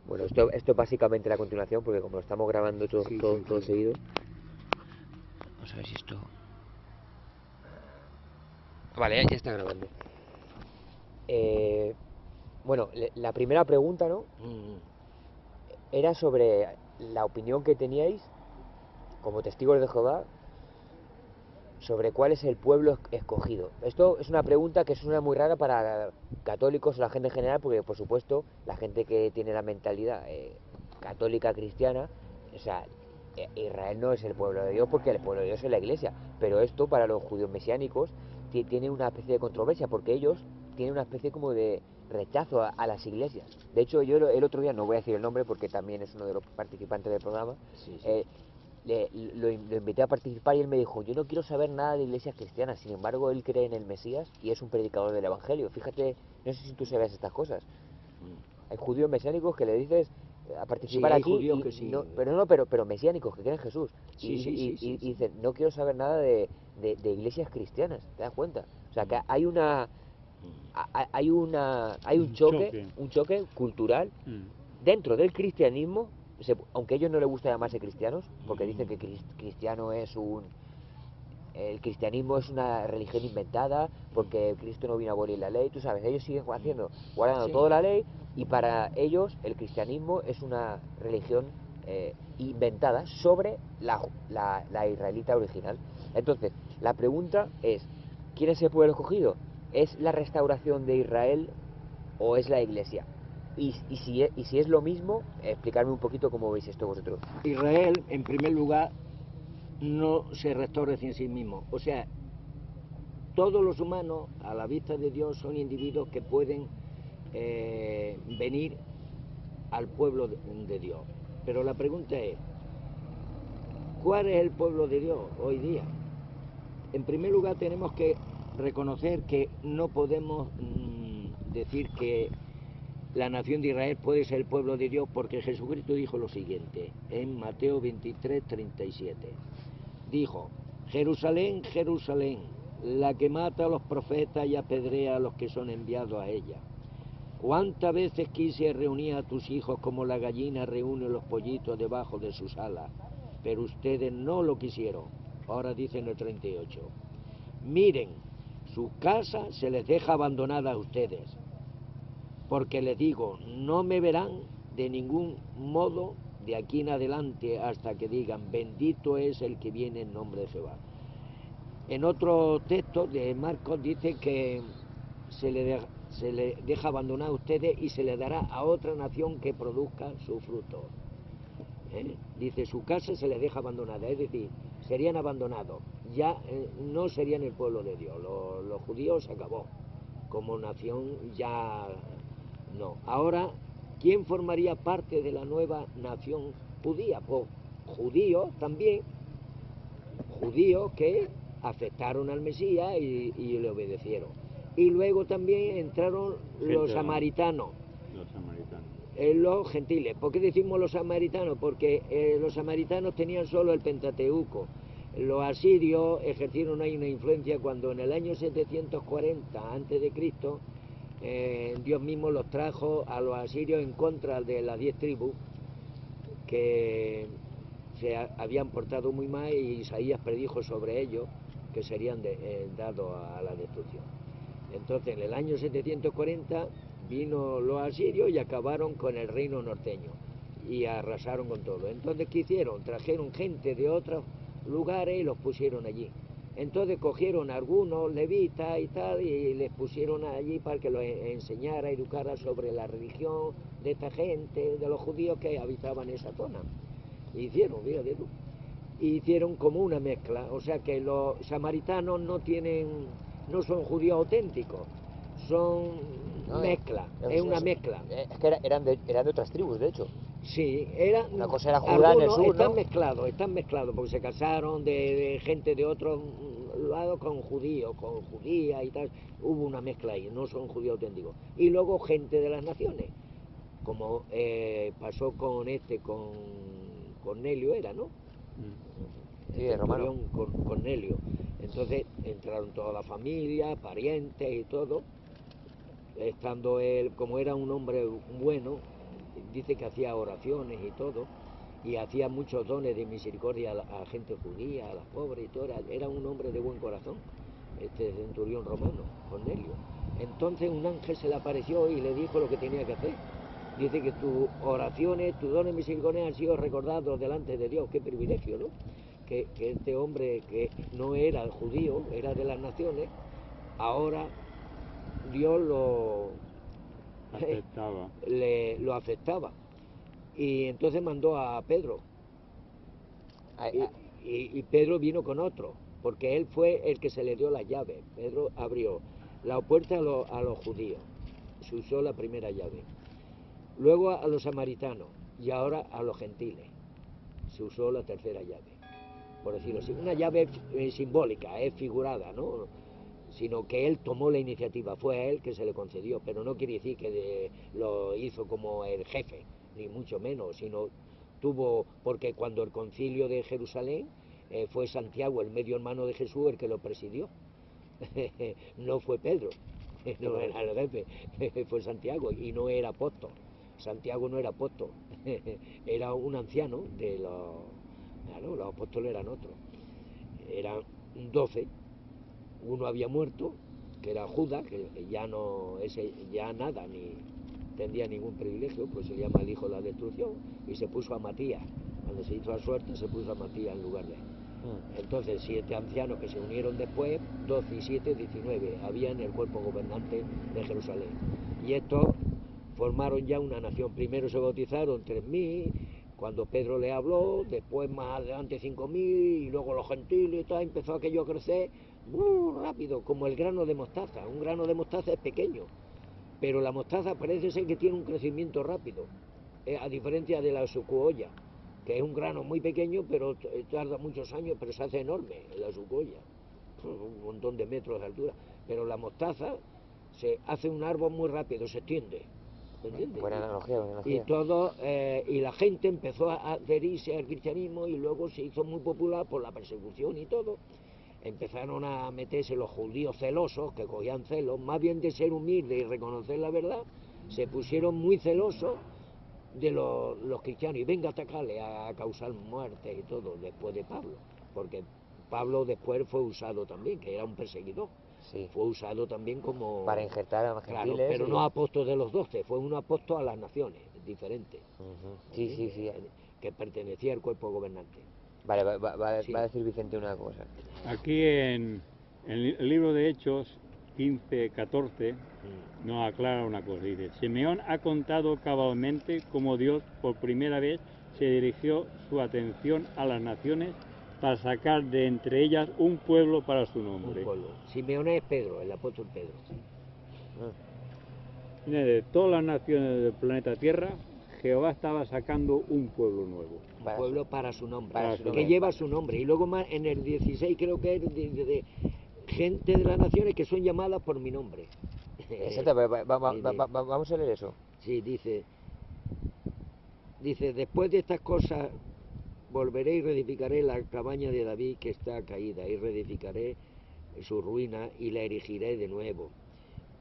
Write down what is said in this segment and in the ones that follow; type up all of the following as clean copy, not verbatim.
Bueno, esto es básicamente la continuación, porque como lo estamos grabando todo, Sí, todo, sí, todo sí. seguido. Vamos a ver si esto... Vale, ya está grabando. Eh, bueno, la primera pregunta, ¿no? Mm. Era sobre la opinión que teníais como testigos de Jehová sobre cuál es el pueblo escogido. Esto es una pregunta que suena muy rara para católicos o la gente en general, porque por supuesto la gente que tiene la mentalidad católica cristiana, o sea, Israel no es el pueblo de Dios porque el pueblo de Dios es la iglesia, pero esto para los judíos mesiánicos tiene una especie de controversia porque ellos tienen una especie como de rechazo a las iglesias. De hecho, yo el otro día, no voy a decir el nombre porque también es uno de los participantes del programa, Sí, sí. lo invité a participar y él me dijo, yo no quiero saber nada de iglesias cristianas, sin embargo él cree en el Mesías y es un predicador del Evangelio. Fíjate, no sé si tú sabes estas cosas. Mm. Hay judíos mesiánicos que le dices a Sí, participar hay aquí judíos y que sí. no, pero mesiánicos que creen en Jesús Sí, sí, sí, sí, y sí. dicen, no quiero saber nada de iglesias cristianas, ¿te das cuenta? O sea que Mm. hay una Mm. hay un Un choque, choque. un choque cultural Mm. dentro del cristianismo, aunque a ellos no les gusta llamarse cristianos, porque dicen que Mm. cristiano es el cristianismo es una religión inventada, porque Cristo no vino a abolir la ley, tú sabes, ellos siguen haciendo, guardando Sí. toda la ley, y para ellos el cristianismo es una religión inventada sobre la israelita original. Entonces, la pregunta es, ¿quién es el pueblo escogido? ¿Es la restauración de Israel o es la iglesia? Y si es lo mismo, explicarme un poquito cómo veis esto vosotros. Israel, en primer lugar, no se restaura en sí mismo. O sea, todos los humanos, a la vista de Dios, son individuos que pueden venir al pueblo de Dios. Pero la pregunta es, ¿cuál es el pueblo de Dios hoy día? En primer lugar, tenemos que reconocer que no podemos decir que la nación de Israel puede ser el pueblo de Dios, porque Jesucristo dijo lo siguiente en Mateo 23:37. Dijo: Jerusalén, Jerusalén, la que mata a los profetas y apedrea a los que son enviados a ella. ¿Cuántas veces quise reunir a tus hijos como la gallina reúne los pollitos debajo de sus alas? Pero ustedes no lo quisieron. Ahora dice en el 38. Miren, su casa se les deja abandonada a ustedes, porque les digo, no me verán de ningún modo de aquí en adelante hasta que digan, bendito es el que viene en nombre de Jehová. En otro texto de Marcos dice que se le deja abandonar a ustedes y se le dará a otra nación que produzca su fruto. Dice, su casa se les deja abandonada, es decir, serían abandonados, ya no serían el pueblo de Dios. Los judíos se acabó, como nación ya no. Ahora, ¿quién formaría parte de la nueva nación judía? Pues judíos también, judíos que aceptaron al Mesías y le obedecieron. Y luego también entraron los samaritanos, Los samaritanos. los gentiles. ¿Por qué decimos los samaritanos? Porque los samaritanos tenían solo el Pentateuco. Los asirios ejercieron ahí una influencia cuando en el año 740 a.C. Dios mismo los trajo a los asirios en contra de las 10 tribus que se habían portado muy mal, y Isaías predijo sobre ellos que serían dados a la destrucción. Entonces en el año 740 vino los asirios y acabaron con el reino norteño y arrasaron con todo. Entonces, ¿qué hicieron? Trajeron gente de otros lugares y los pusieron allí. Entonces cogieron a algunos levitas y tal y les pusieron allí para que los enseñara, educara sobre la religión de esta gente, de los judíos que habitaban esa zona. Y hicieron, fíjate tú, hicieron como una mezcla, o sea que los samaritanos no son judíos auténticos, son No, mezcla, es una mezcla. Es que eran de otras tribus, de hecho. Sí, eran Una cosa era Judá en el algunos sur, ¿no? están mezclados, porque se casaron de gente de otros lados con judíos, con judías y tal, hubo una mezcla ahí, no son judíos auténticos. Y luego gente de las naciones, como pasó con Cornelio era, ¿no? Sí, El de romano. centurión Cornelio. Entonces entraron toda la familia, parientes y todo, estando él, como era un hombre bueno, dice que hacía oraciones y todo, y hacía muchos dones de misericordia a gente judía, a las pobres y todo. Era un hombre de buen corazón, este centurión romano, Cornelio. Entonces un ángel se le apareció y le dijo lo que tenía que hacer. Dice que tus oraciones, tus dones de misericordia han sido recordados delante de Dios. Qué privilegio, ¿no? Que este hombre que no era judío, era de las naciones, ahora Dios lo aceptaba. Y entonces mandó a Pedro. Y Pedro vino con otro, porque él fue el que se le dio las llaves. Pedro abrió la puerta a los judíos, se usó la primera llave. Luego a los samaritanos y ahora a los gentiles se usó la tercera llave, por decirlo así. Una llave simbólica, figurada, ¿no? Sino que él tomó la iniciativa, fue a él que se le concedió, pero no quiere decir que lo hizo como el jefe, ni mucho menos, sino tuvo, porque cuando el concilio de Jerusalén fue Santiago, el medio hermano de Jesús, el que lo presidió. No fue Pedro, no era el jefe, fue Santiago, y no era apóstol. Santiago no era apóstol, era un anciano de los... Claro, los apóstoles eran otros, eran 12. Uno había muerto, que era Judas, que ya no, ya nada, ni tendría ningún privilegio, pues se llama el hijo de la destrucción, y se puso a Matías. Cuando se hizo la suerte, se puso a Matías en lugar de él. Entonces 7 ancianos que se unieron después, 12 y 7, 19, había en el cuerpo gobernante de Jerusalén. Y estos formaron ya una nación. Primero se bautizaron 3.000, cuando Pedro le habló, después más adelante 5.000, y luego los gentiles y tal. Empezó aquello a crecer muy rápido, como el grano de mostaza. Un grano de mostaza es pequeño, pero la mostaza parece ser que tiene un crecimiento rápido, a diferencia de la sucuoya, que es un grano muy pequeño, pero tarda muchos años, pero se hace enorme la sucuoya, un montón de metros de altura. Pero la mostaza se hace un árbol muy rápido, se extiende, ¿me entiendes? Buena analogía, buena analogía. Y todo, y la gente empezó a adherirse al cristianismo, y luego se hizo muy popular por la persecución y todo. Empezaron a meterse los judíos celosos, que cogían celos, más bien de ser humildes y reconocer la verdad, se pusieron muy celosos de los cristianos, y venga a atacarle, a causar muertes y todo, después de Pablo, porque Pablo después fue usado también, que era un perseguidor. Sí. Fue usado también como... para injertar a los gentiles. Claro, pero no apóstol de los 12, fue un apóstol a las naciones, diferente. Sí, sí, sí. Que pertenecía al cuerpo gobernante. Vale, sí. Va a decir Vicente una cosa. Aquí en el libro de Hechos 15:14 nos aclara una cosa. Dice: Simeón ha contado cabalmente cómo Dios por primera vez se dirigió su atención a las naciones para sacar de entre ellas un pueblo para su nombre. Un pueblo. Simeón es Pedro, el apóstol Pedro. De todas las naciones del planeta Tierra, Jehová estaba sacando un pueblo nuevo. Un pueblo para su nombre, que lleva su nombre. Y luego más en el 16 creo que es de gente de las naciones que son llamadas por mi nombre. Exacto, vamos a leer eso. Sí, dice, después de estas cosas volveré y reedificaré la cabaña de David que está caída, y reedificaré su ruina y la erigiré de nuevo,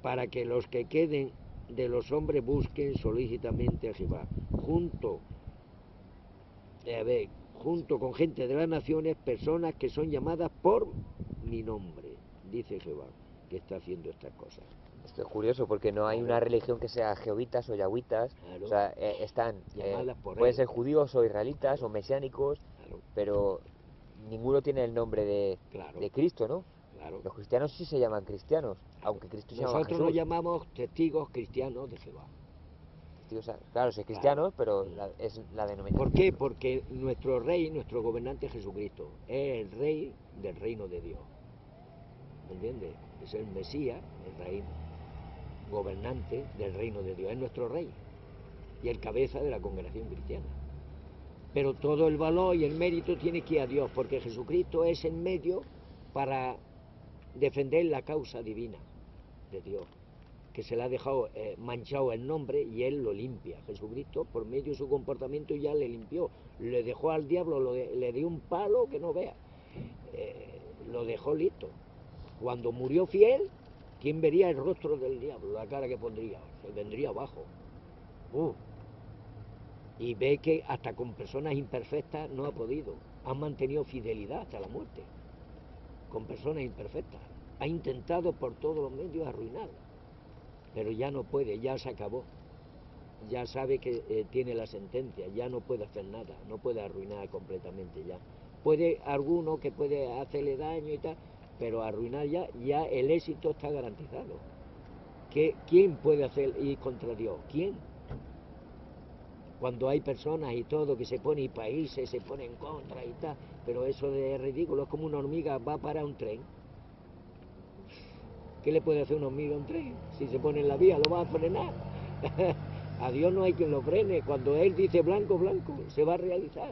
para que los que queden de los hombres busquen solícitamente a Jehová, junto con gente de las naciones, personas que son llamadas por mi nombre, dice Jehová, que está haciendo estas cosas. Esto es curioso, porque no hay una religión que sea jehovitas o yahwitas. O sea, están pueden ser judíos o israelitas o mesiánicos, pero ninguno tiene el nombre de Cristo, ¿no? Los cristianos sí se llaman cristianos, aunque Cristo se llama Jesús. Nosotros nos llamamos testigos cristianos de Jehová. Claro, soy cristianos, pero es la denominación. ¿Por qué? Porque nuestro rey, nuestro gobernante Jesucristo, es el rey del reino de Dios. ¿Me entiendes? Es el Mesías, el rey gobernante del reino de Dios, es nuestro rey y el cabeza de la congregación cristiana. Pero todo el valor y el mérito tiene que ir a Dios, porque Jesucristo es el medio para defender la causa divina de Dios, que se le ha dejado manchado el nombre, y Él lo limpia. Jesucristo, por medio de su comportamiento, ya le limpió. Le dejó al diablo, le dio un palo que no vea. Lo dejó listo. Cuando murió fiel, ¿quién vería el rostro del diablo? La cara que pondría, se vendría abajo. Y ve que hasta con personas imperfectas no ha podido. Han mantenido fidelidad hasta la muerte. Con personas imperfectas. Ha intentado por todos los medios arruinar. Pero ya no puede, ya se acabó. Ya sabe que tiene la sentencia, ya no puede hacer nada, no puede arruinar completamente ya. Puede alguno que puede hacerle daño y tal, pero arruinar ya el éxito está garantizado. ¿Quién puede hacer ir contra Dios? ¿Quién? Cuando hay personas y todo que se pone y países se ponen en contra y tal, pero eso es ridículo, es como una hormiga va para un tren. ¿Qué le puede hacer una hormiga a un tren? Si se pone en la vía, ¿lo va a frenar? A Dios no hay quien lo frene. Cuando Él dice blanco, blanco, se va a realizar.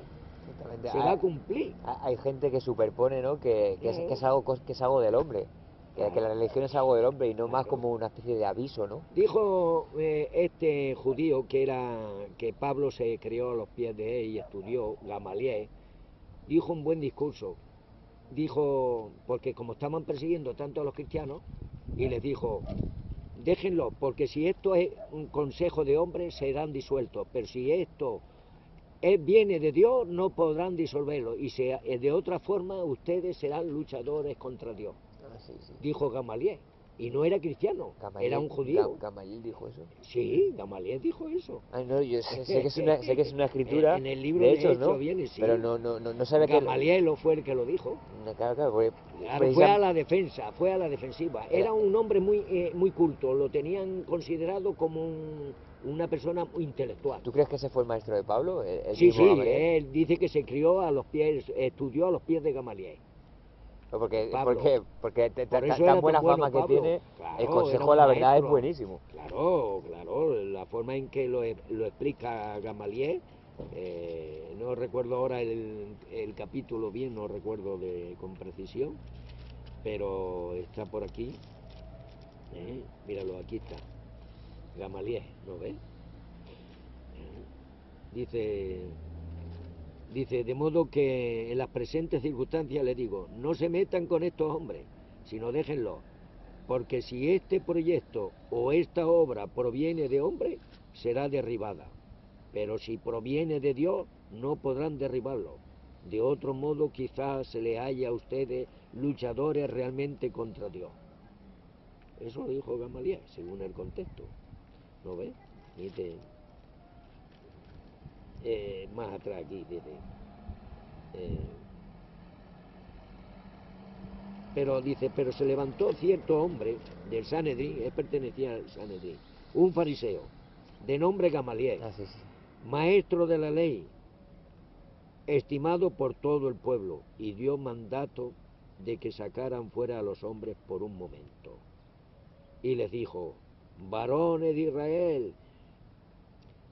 Se va a cumplir. Hay gente que superpone, ¿no? Que es algo, que es algo del hombre. Que la religión es algo del hombre y no más como una especie de aviso, ¿no? Dijo este judío que Pablo se crió a los pies de él y estudió, Gamaliel, dijo un buen discurso. Dijo, porque como estaban persiguiendo tanto a los cristianos, y les dijo, déjenlo, porque si esto es un consejo de hombres, serán disueltos, pero si esto viene de Dios, no podrán disolverlo, y de otra forma ustedes serán luchadores contra Dios. Sí. Dijo Gamaliel, y no era cristiano, era un judío. ¿Gamaliel dijo eso? Sí, Gamaliel dijo eso. Ay, no, yo sé que es una escritura en el libro de Hechos, ¿no? viene, sí. Pero no sabe que... Gamaliel fue el que lo dijo. Claro, Fue a la defensa, fue a la defensiva. Era un hombre muy culto, lo tenían considerado como una persona muy intelectual. ¿Tú crees que ese fue el maestro de Pablo? Sí, él dice que se crió a los pies, estudió a los pies de Gamaliel. Porque eso tan buena fama que tiene, claro, el consejo de la verdad es buenísimo. Claro, la forma en que lo explica Gamaliel, no recuerdo ahora el capítulo bien, no recuerdo con precisión, pero está por aquí, míralo, aquí está, Gamaliel, ¿lo ves? Dice, de modo que en las presentes circunstancias le digo, no se metan con estos hombres, sino déjenlos, porque si este proyecto o esta obra proviene de hombre, será derribada, pero si proviene de Dios, no podrán derribarlo. De otro modo, quizás se le haya a ustedes luchadores realmente contra Dios. Eso lo dijo Gamaliel, según el contexto. ¿Lo ves? Dice... más atrás aquí dice pero se levantó cierto hombre del Sanedrín, él pertenecía al Sanedrín, un fariseo de nombre Gamaliel, sí. maestro de la ley, estimado por todo el pueblo, y dio mandato de que sacaran fuera a los hombres por un momento, y les dijo, varones de Israel,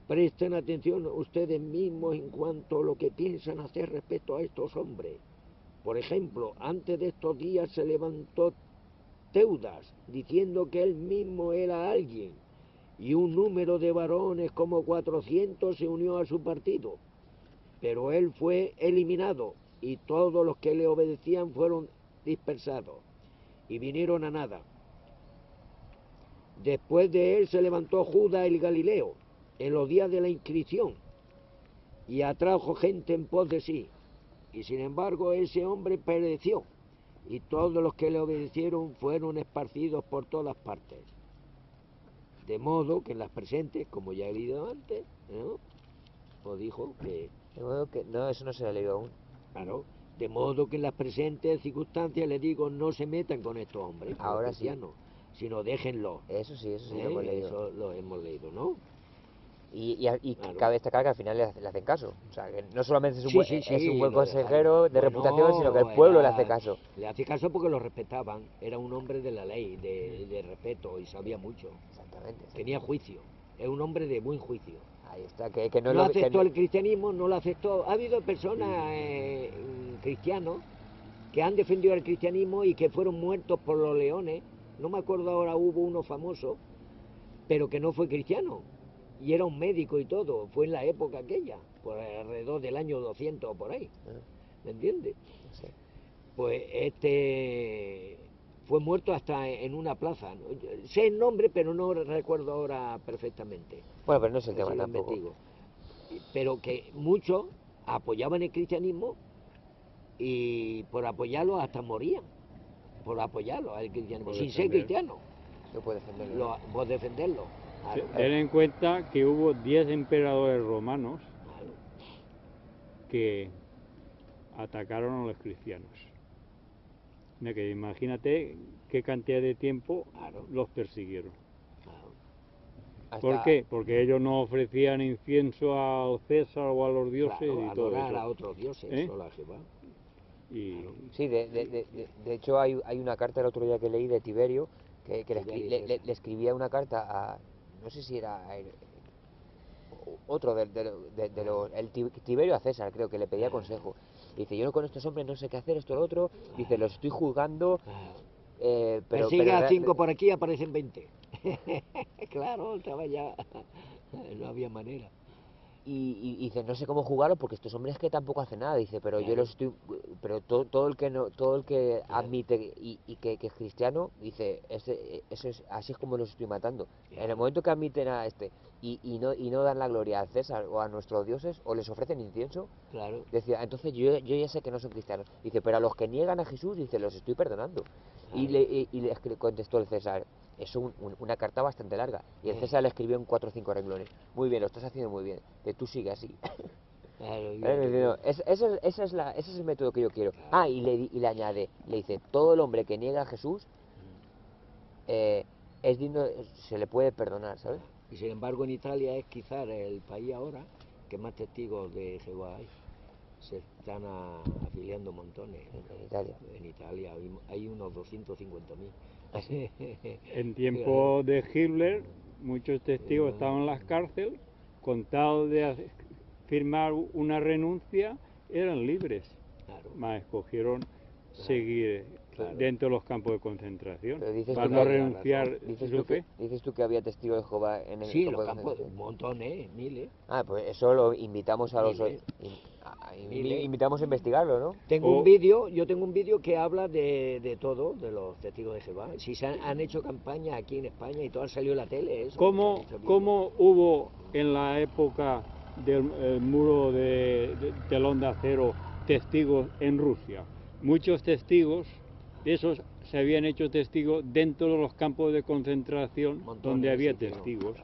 presten atención ustedes mismos en cuanto a lo que piensan hacer respecto a estos hombres. Por ejemplo, antes de estos días se levantó Teudas diciendo que él mismo era alguien y un número de varones como 400 se unió a su partido. Pero él fue eliminado y todos los que le obedecían fueron dispersados y vinieron a nada. Después de él se levantó Judas el Galileo en los días de la inscripción y atrajo gente en pos de sí, y sin embargo ese hombre pereció y todos los que le obedecieron fueron esparcidos por todas partes, de modo que en las presentes, como ya he leído antes, ¿no? O dijo que... De modo que... No, eso no se lo he leído aún. Claro, de modo que en las presentes circunstancias les digo, no se metan con estos hombres, con ahora los cristianos, sino déjenlo. Eso sí lo hemos leído. Eso lo hemos leído, ¿no? Y Claro. cabe destacar que al final le hacen caso. O sea, que no solamente es un buen lo consejero dejaron. de reputación, sino que el pueblo le hace caso. Le hace caso porque lo respetaban. Era un hombre de la ley, de respeto, y sabía mucho. Exactamente. Tenía juicio. Es un hombre de buen juicio. Ahí está, que no No aceptó el cristianismo, no lo aceptó. Ha habido personas cristianos que han defendido el cristianismo y que fueron muertos por los leones. No me acuerdo ahora, hubo uno famoso, pero que no fue cristiano. Y era un médico y todo, fue en la época aquella, por alrededor del año 200 o por ahí, ¿me entiendes? Sí. Pues fue muerto hasta en una plaza, ¿no? Sé el nombre, pero no recuerdo ahora perfectamente. Bueno, pero no es el tema tampoco. pero que muchos apoyaban el cristianismo y por apoyarlo hasta morían, por apoyarlo al cristianismo, Por sin ser defender. cristiano, No puede defenderlo. por defenderlo. Claro, Ten en cuenta que hubo 10 emperadores romanos claro. que atacaron a los cristianos. Mira que imagínate qué cantidad de tiempo Claro. los persiguieron. Claro. Hasta- ¿Por qué? Porque ellos no ofrecían incienso al César o a los dioses Claro, y todo adorar eso. a otros dioses, ¿Eh? solo a Jehová. Y Sí, de hecho hay una carta el otro día que leí de Tiberio, que le, Tiberio le César. escribía una carta a, no sé si era otro de los, Tiberio a César, creo que le pedía consejo. Dice, yo con estos hombres no sé qué hacer, esto lo otro, dice, los estoy juzgando, pero... Persigue a rea- 5 por aquí, aparecen 20. Claro, estaba ya. No había manera. y dice, no sé cómo jugarlo porque estos hombres que tampoco hacen nada, dice, pero yo Claro. los estoy, pero todo el que no, todo el que Claro. admite que es cristiano, dice, eso es, así es como los estoy matando. En el Claro. momento que admiten a este y no dan la gloria al César o a nuestros dioses o les ofrecen incienso, Claro. decía, entonces yo ya sé que no son cristianos. Dice, pero a los que niegan a Jesús, dice, los estoy perdonando. Y Claro. le contestó el César, es una carta bastante larga. Y el César le escribió en 4 o 5 renglones. Muy bien, lo estás haciendo muy bien. Que tú sigue así. Claro, No, ese es el método que yo quiero. Ah, y le añade, le dice, todo el hombre que niega a Jesús es digno, se le puede perdonar, ¿sabes? Y sin embargo en Italia es quizás el país ahora que más testigos de Jehová hay. Se están afiliando montones. En Italia. En Italia hay unos 250.000. en tiempo de Hitler, muchos testigos estaban en las cárceles, con tal de firmar una renuncia, eran libres. Claro. Mas escogieron seguir Claro. dentro de los campos de concentración Pero dices para tú no que- renunciar Dices su tú, fe. dices tú que había testigos de Jehová en el Sí, campo los de campos, concentración. montones, miles. Ah, pues eso lo invitamos a los... Miles. Miles. Invitamos a investigarlo, ¿no? Tengo O- un vídeo, yo tengo un vídeo que habla de todo, de los testigos de Jehová. Si han hecho campaña aquí en España y todo han salido en la tele, eso. ¿Cómo, ese vídeo. cómo hubo en la época del muro de telón de acero testigos en Rusia? Muchos testigos, de esos se habían hecho testigos dentro de los campos de concentración Montones, donde había sí, pero- testigos.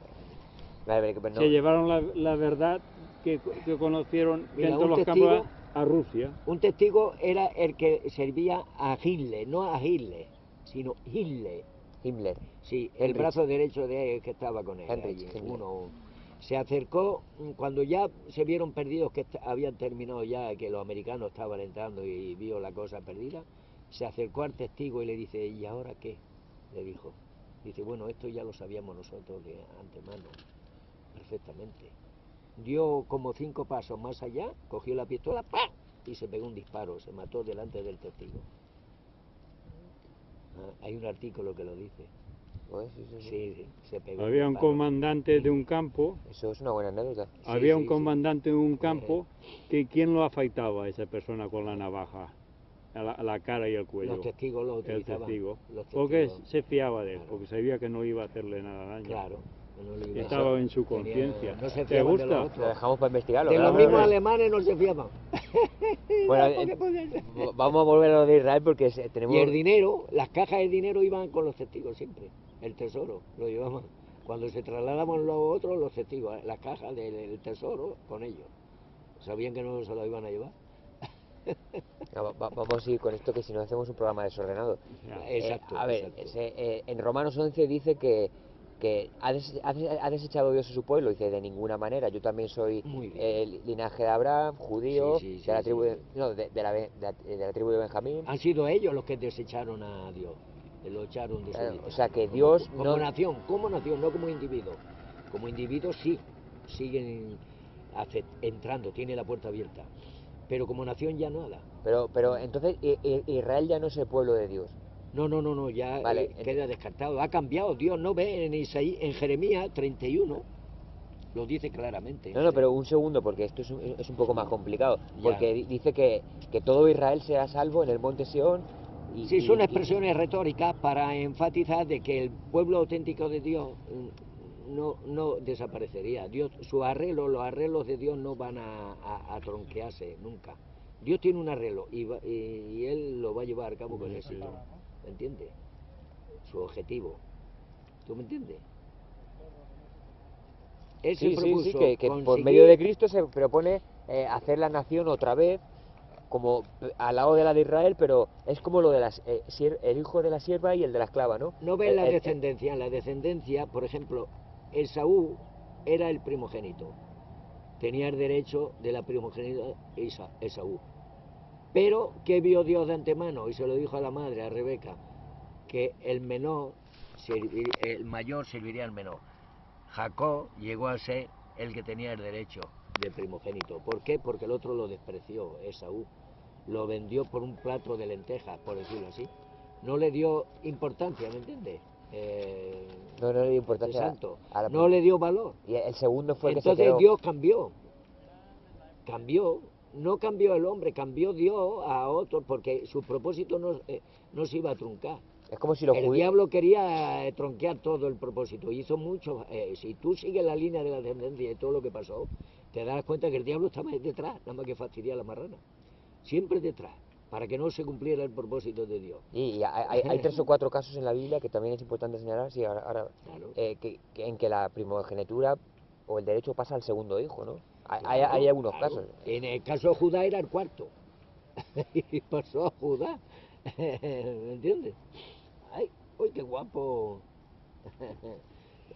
Vale, pero no- Se llevaron la verdad que conocieron Mira, dentro de un los testigo- campos a Rusia. Un testigo era el que servía a Hitler, no a Hitler, sino Hitler. Himmler. Sí, el Heinrich. brazo derecho de él que estaba con él. Heinrich allí, Himmler. Se acercó cuando ya se vieron perdidos, que habían terminado ya, que los americanos estaban entrando y vio la cosa perdida. Se acercó al testigo y le dice, ¿y ahora qué? Le dijo. Dice, bueno, esto ya lo sabíamos nosotros de antemano, perfectamente. Dio como 5 pasos más allá, cogió la pistola, ¡pam! Y se pegó un disparo, se mató delante del testigo. Hay un artículo que lo dice. Pues, sí. Sí, se pegó Había un disparo. comandante de un campo, Eso es una buena anécdota. había sí, un sí. comandante de un campo que ¿quién lo afeitaba a esa persona con la navaja? A la cara y el cuello. Los testigos lo El utilizaban. testigo. Los Porque testigos. se fiaba de él, Claro. porque sabía que no iba a hacerle nada daño. Claro. que no le iba a- Estaba en su tenía- conciencia. No se ¿Te fiaban de gusta? los Lo otros. dejamos para investigarlo. De los claro. mismos alemanes no se fiaban. Bueno, Porque podían ser. vamos a volver a lo de Israel porque tenemos... Y el dinero, las cajas de dinero iban con los testigos siempre. El tesoro lo llevaban. Cuando se trasladaban los otros, los testigos, las cajas del tesoro con ellos. Sabían que no se lo iban a llevar. Vamos a ir con esto que si no hacemos un programa desordenado. Exacto. A ver, exacto. en Romanos 11 dice que ha desechado Dios a su pueblo. Dice, de ninguna manera. Yo también soy Muy bien. linaje de Abraham, judío, Sí, sí, de la sí, tribu sí. no, de la tribu de Benjamín. Han sido ellos los que desecharon a Dios. Que lo echaron de su Claro, vida. o sea que Dios como no... nación, no como individuo. Como individuo sí, siguen entrando, tiene la puerta abierta. Pero como nación ya nada. Pero entonces Israel ya no es el pueblo de Dios. No, ya Vale, queda descartado. Ha cambiado, Dios no ve en Jeremías 31, lo dice claramente. No, pero un segundo, porque esto es un poco más complicado. Ya. Porque dice que todo Israel será salvo en el monte Sión. Sí, son expresiones retóricas para enfatizar de que el pueblo auténtico de Dios no desaparecería. Dios, los arreglos de Dios no van a tronquearse nunca. Dios tiene un arreglo y Él lo va a llevar a cabo con éxito. ¿Me entiendes? Su objetivo. ¿Tú me entiendes? Él se Sí, sí, sí, propuso que por conseguir- medio de Cristo se propone hacer la nación otra vez, como al lado de la de Israel, pero es como lo de el hijo de la sierva y el de la esclava, ¿no? No ves El- la el- descendencia. En la descendencia, por ejemplo, Esaú era el primogénito. Tenía el derecho de la primogénita Esaú. Pero, ¿qué vio Dios de antemano? Y se lo dijo a la madre, a Rebeca, que el mayor serviría al menor. Jacob llegó a ser el que tenía el derecho de primogénito. ¿Por qué? Porque el otro lo despreció, Esaú. Lo vendió por un plato de lentejas, por decirlo así. No le dio importancia, ¿me entiendes? no le dio De importancia santo. a la No le dio valor. Y el segundo fue el que se Entonces quedó. Dios cambió. No cambió el hombre, cambió Dios a otro, porque su propósito no se iba a truncar. Es como si los El judíos... diablo quería tronquear todo el propósito, hizo mucho. Si tú sigues la línea de la tendencia y todo lo que pasó, te das cuenta que el diablo estaba ahí detrás, nada más que fastidiar a la marrana. Siempre detrás, para que no se cumpliera el propósito de Dios. Y hay 3 o 4 casos en la Biblia que también es importante señalar, sí, Claro. en que la primogenitura o el derecho pasa al segundo hijo, ¿no? Hay Claro, algunos claro. casos. En el caso de Judá era el cuarto. Y pasó a Judá. ¿Me entiendes? Ay, uy, qué guapo.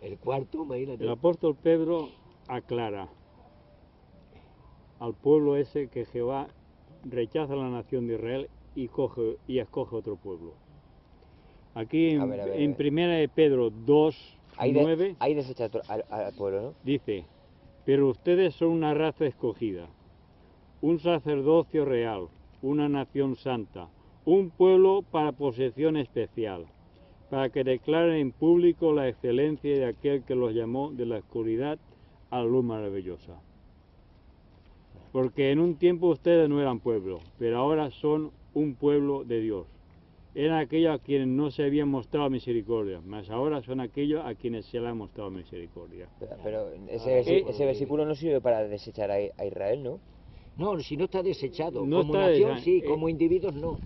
El cuarto, imagínate. El apóstol Pedro aclara al pueblo ese que Jehová rechaza la nación de Israel y escoge otro pueblo. Aquí A ver, en primera de Pedro 2, Ahí 9 desecha al pueblo, ¿no? dice: pero ustedes son una raza escogida, un sacerdocio real, una nación santa, un pueblo para posesión especial, para que declaren en público la excelencia de aquel que los llamó de la oscuridad a la luz maravillosa. Porque en un tiempo ustedes no eran pueblo, pero ahora son un pueblo de Dios. Eran aquellos a quienes no se había mostrado misericordia, mas ahora son aquellos a quienes se le ha mostrado misericordia. Pero ese Ese versículo no sirve para desechar a Israel, ¿no? No, si no está desechado. No Como está nación desa- sí, como individuos no.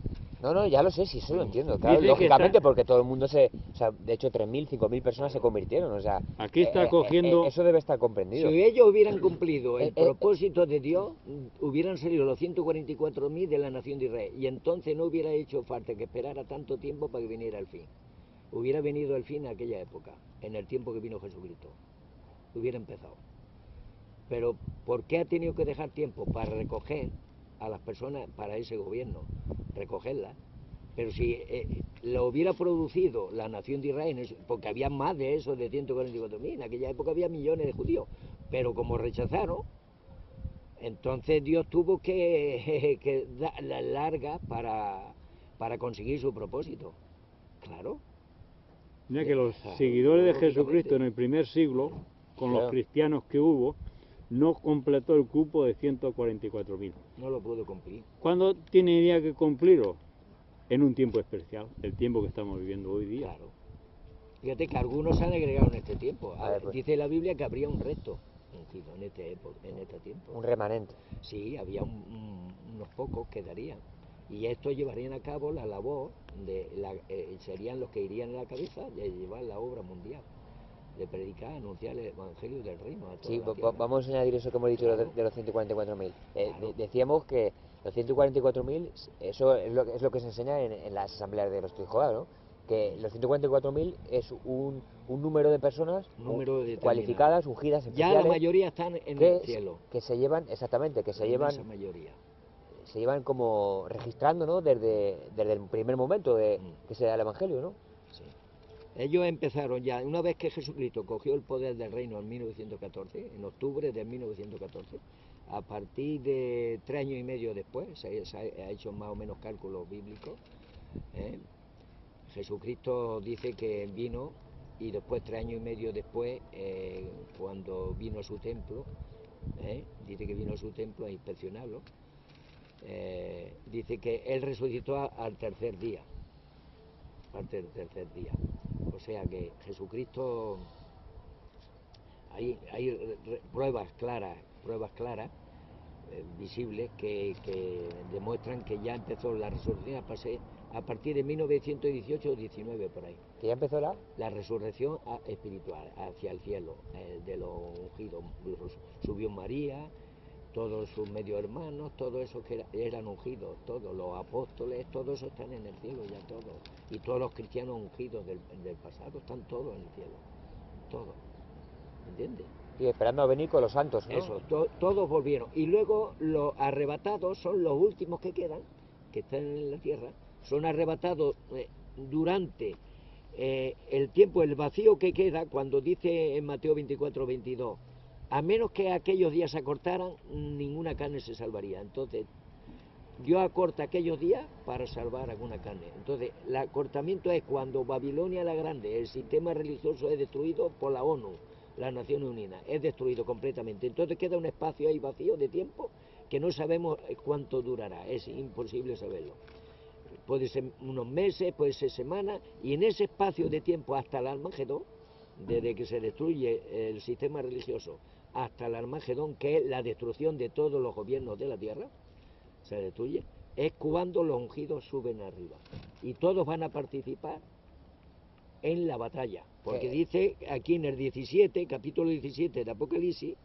No, ya lo sé, sí, eso lo entiendo. Claro, Dice que lógicamente, está- porque todo el mundo o sea, de hecho 3.000, 5.000 personas se convirtieron, o sea... Aquí está cogiendo- eso debe estar Si comprendido. ellos hubieran cumplido el Eh, propósito de Dios, hubieran salido los 144.000 de la nación de Israel. Y entonces no hubiera hecho falta que esperara tanto tiempo para que viniera el fin. Hubiera venido el fin en aquella época, en el tiempo que vino Jesucristo. Hubiera empezado. Pero ¿por qué ha tenido que dejar tiempo para recoger a las personas para ese gobierno? Recogerlas. Pero si lo hubiera producido la nación de Israel, porque había más de eso, de 144.000, en aquella época había millones de judíos, pero como rechazaron, entonces Dios tuvo que dar la larga para conseguir su propósito. Claro. Ya que los Claro, seguidores de lógicamente. Jesucristo en el primer siglo, con los Claro. cristianos que hubo, no completó el cupo de 144.000. No lo pudo cumplir. ¿Cuándo tendría que cumplirlo? En un tiempo especial, el tiempo que estamos viviendo hoy día. Claro. Fíjate que algunos se han agregado en este tiempo. A ver, pues. Dice la Biblia que habría un resto en este tiempo. Un remanente. Sí, había unos pocos que darían. Y estos llevarían a cabo la labor, serían los que irían en la cabeza de llevar la obra mundial, de predicar, anunciar el evangelio del reino a toda Sí, la tierra. vamos a añadir eso que hemos dicho Claro. de los 144.000. Claro. Decíamos que los 144.000, eso es lo que se enseña en las asambleas de los Testigos de Jehová, ¿no? Que los 144.000 es un número de personas Un número determinado. cualificadas, ungidas, Ya especiales, la mayoría están en que, el cielo. que se llevan, exactamente, que La inmensa mayoría. se llevan como registrando, ¿no? Desde el primer momento que se da el Evangelio, ¿no? Sí. Ellos empezaron ya, una vez que Jesucristo cogió el poder del reino en 1914, en octubre de 1914, a partir de 3 años y medio después, se ha hecho más o menos cálculos bíblicos, Jesucristo dice que vino y después 3 años y medio después, cuando vino a su templo, dice que vino a su templo a inspeccionarlo, dice que él resucitó al tercer día. O sea que Jesucristo Hay pruebas claras, visibles, que demuestran que ya empezó la resurrección a partir de 1918 o 19 por ahí. ¿Que ya empezó la resurrección espiritual hacia el cielo, de los ungidos? Subió María, todos sus medio hermanos, todos esos que eran ungidos, todos los apóstoles, todos esos están en el cielo ya, todos. Y todos los cristianos ungidos del pasado están todos en el cielo, todos. ¿Entiendes? Y esperando a venir con los santos, ¿no? Eso, todos volvieron. Y luego los arrebatados son los últimos que quedan, que están en la tierra, son arrebatados durante el tiempo, el vacío que queda, cuando dice en Mateo 24, 22, a menos que aquellos días se acortaran, ninguna carne se salvaría. Entonces, Dios acorta aquellos días para salvar alguna carne. Entonces, el acortamiento es cuando Babilonia la Grande, el sistema religioso, es destruido por la ONU, las Naciones Unidas, es destruido completamente. Entonces queda un espacio ahí vacío de tiempo que no sabemos cuánto durará, es imposible saberlo. Puede ser unos meses, puede ser semanas, y en ese espacio de tiempo hasta el Armagedón, desde que se destruye el sistema religioso hasta el Armagedón, que es la destrucción de todos los gobiernos de la tierra, se destruye, es cuando los ungidos suben arriba. Y todos van a participar en la batalla, porque dice aquí en el 17, capítulo 17 de Apocalipsis,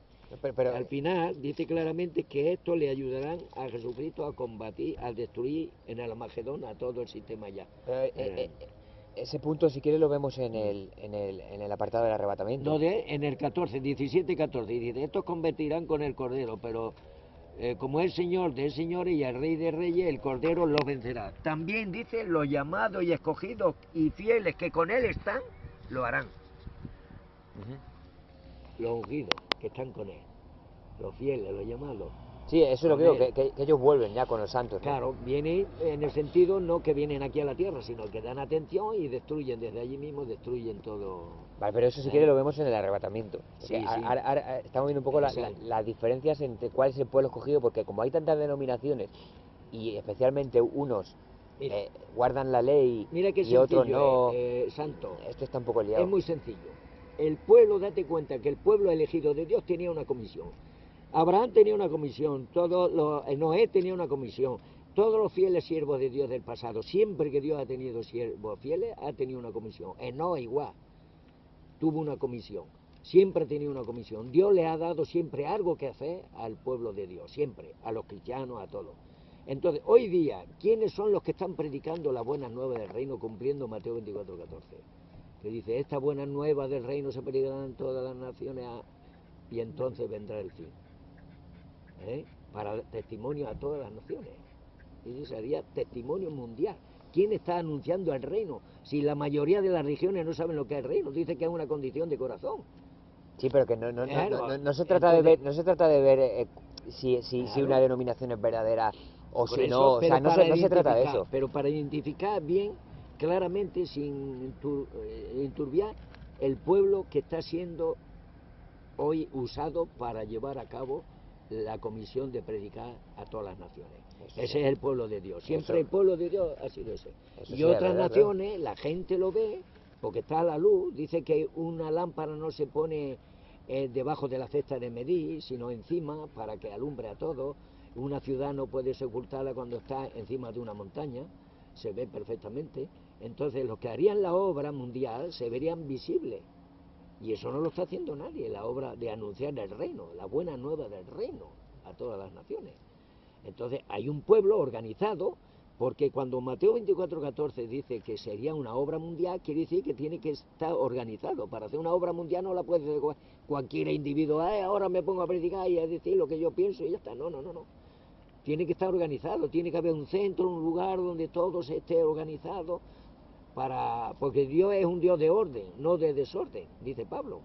pero al final dice claramente que esto le ayudarán a Jesucristo a combatir, a destruir en el Armagedón a todo el sistema ya. Ese punto, si quieres, lo vemos en el apartado del arrebatamiento. No, en el 14, 17 y 14, y dice, estos convertirán con el Cordero, pero como es Señor de señores y el Rey de reyes, el Cordero los vencerá. También dice, los llamados y escogidos y fieles que con Él están, lo harán. Los ungidos que están con Él, los fieles, los llamados. Sí, eso es lo que digo, que ellos vuelven ya con los santos, ¿no? Claro, vienen en el sentido no que vienen aquí a la tierra, sino que dan atención y destruyen, desde allí mismo destruyen todo. Vale, pero eso si quieres lo vemos en el arrebatamiento. Sí, ahora estamos viendo un poco las diferencias entre cuál es el pueblo escogido, porque como hay tantas denominaciones y especialmente unos guardan la ley y otros no, Santo, esto está un poco liado. Es muy sencillo. El pueblo, date cuenta que el pueblo elegido de Dios tenía una comisión. Abraham tenía una comisión, Noé tenía una comisión, todos los fieles siervos de Dios del pasado, siempre que Dios ha tenido siervos fieles, ha tenido una comisión. Noé igual, tuvo una comisión, siempre ha tenido una comisión. Dios le ha dado siempre algo que hacer al pueblo de Dios, siempre, a los cristianos, a todos. Entonces, hoy día, ¿quiénes son los que están predicando las buenas nuevas del reino, cumpliendo Mateo 24, 14? Que dice, estas buenas nuevas del reino se predicarán en todas las naciones y entonces vendrá el fin. Para testimonio a todas las naciones. Y sería testimonio mundial. ¿Quién está anunciando el reino? Si la mayoría de las religiones no saben lo que es el reino, dice que es una condición de corazón. Sí, pero que no se trata de ver, si una denominación es verdadera o si no, o sea, no se trata de eso. Pero para identificar bien, claramente, sin enturbiar, el pueblo que está siendo hoy usado para llevar a cabo la comisión de predicar a todas las naciones. Ese es el pueblo de Dios. Siempre el pueblo de Dios ha sido ese. Y otras naciones, la gente lo ve, porque está a la luz. Dice que una lámpara no se pone debajo de la cesta de medir, sino encima, para que alumbre a todos. Una ciudad no puede ocultarla cuando está encima de una montaña, se ve perfectamente. Entonces los que harían la obra mundial se verían visibles. Y eso no lo está haciendo nadie, la obra de anunciar el reino, la buena nueva del reino a todas las naciones. Entonces hay un pueblo organizado, porque cuando Mateo 24, 14 dice que sería una obra mundial, quiere decir que tiene que estar organizado. Para hacer una obra mundial no la puede hacer cualquier individuo, ahora me pongo a predicar y a decir lo que yo pienso y ya está. No. Tiene que estar organizado, tiene que haber un centro, un lugar donde todo se esté organizado. Porque Dios es un Dios de orden, no de desorden, dice Pablo.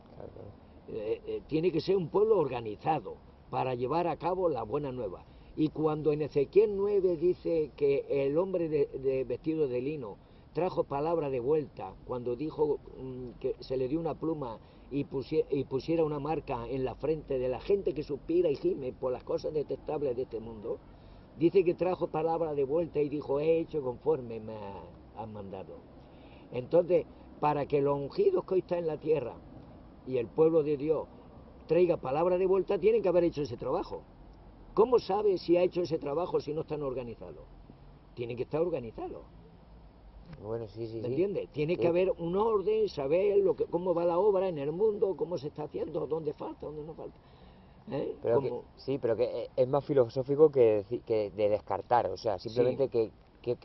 Tiene que ser un pueblo organizado para llevar a cabo la buena nueva. Y cuando en Ezequiel 9 dice que el hombre vestido de lino trajo palabra de vuelta, cuando dijo que se le dio una pluma y pusiera una marca en la frente de la gente que suspira y gime por las cosas detestables de este mundo, dice que trajo palabra de vuelta y dijo, he hecho conforme me han mandado. Entonces, para que los ungidos que hoy están en la tierra y el pueblo de Dios traiga palabra de vuelta, tienen que haber hecho ese trabajo. ¿Cómo sabe si ha hecho ese trabajo si no están organizados? Tienen que estar organizados. Bueno, sí, sí, ¿Me sí. entiendes? Tiene Sí. que haber un orden, saber cómo va la obra en el mundo, cómo se está haciendo, dónde falta, dónde no falta. Pero sí, pero que es más filosófico que de descartar, o sea, simplemente qué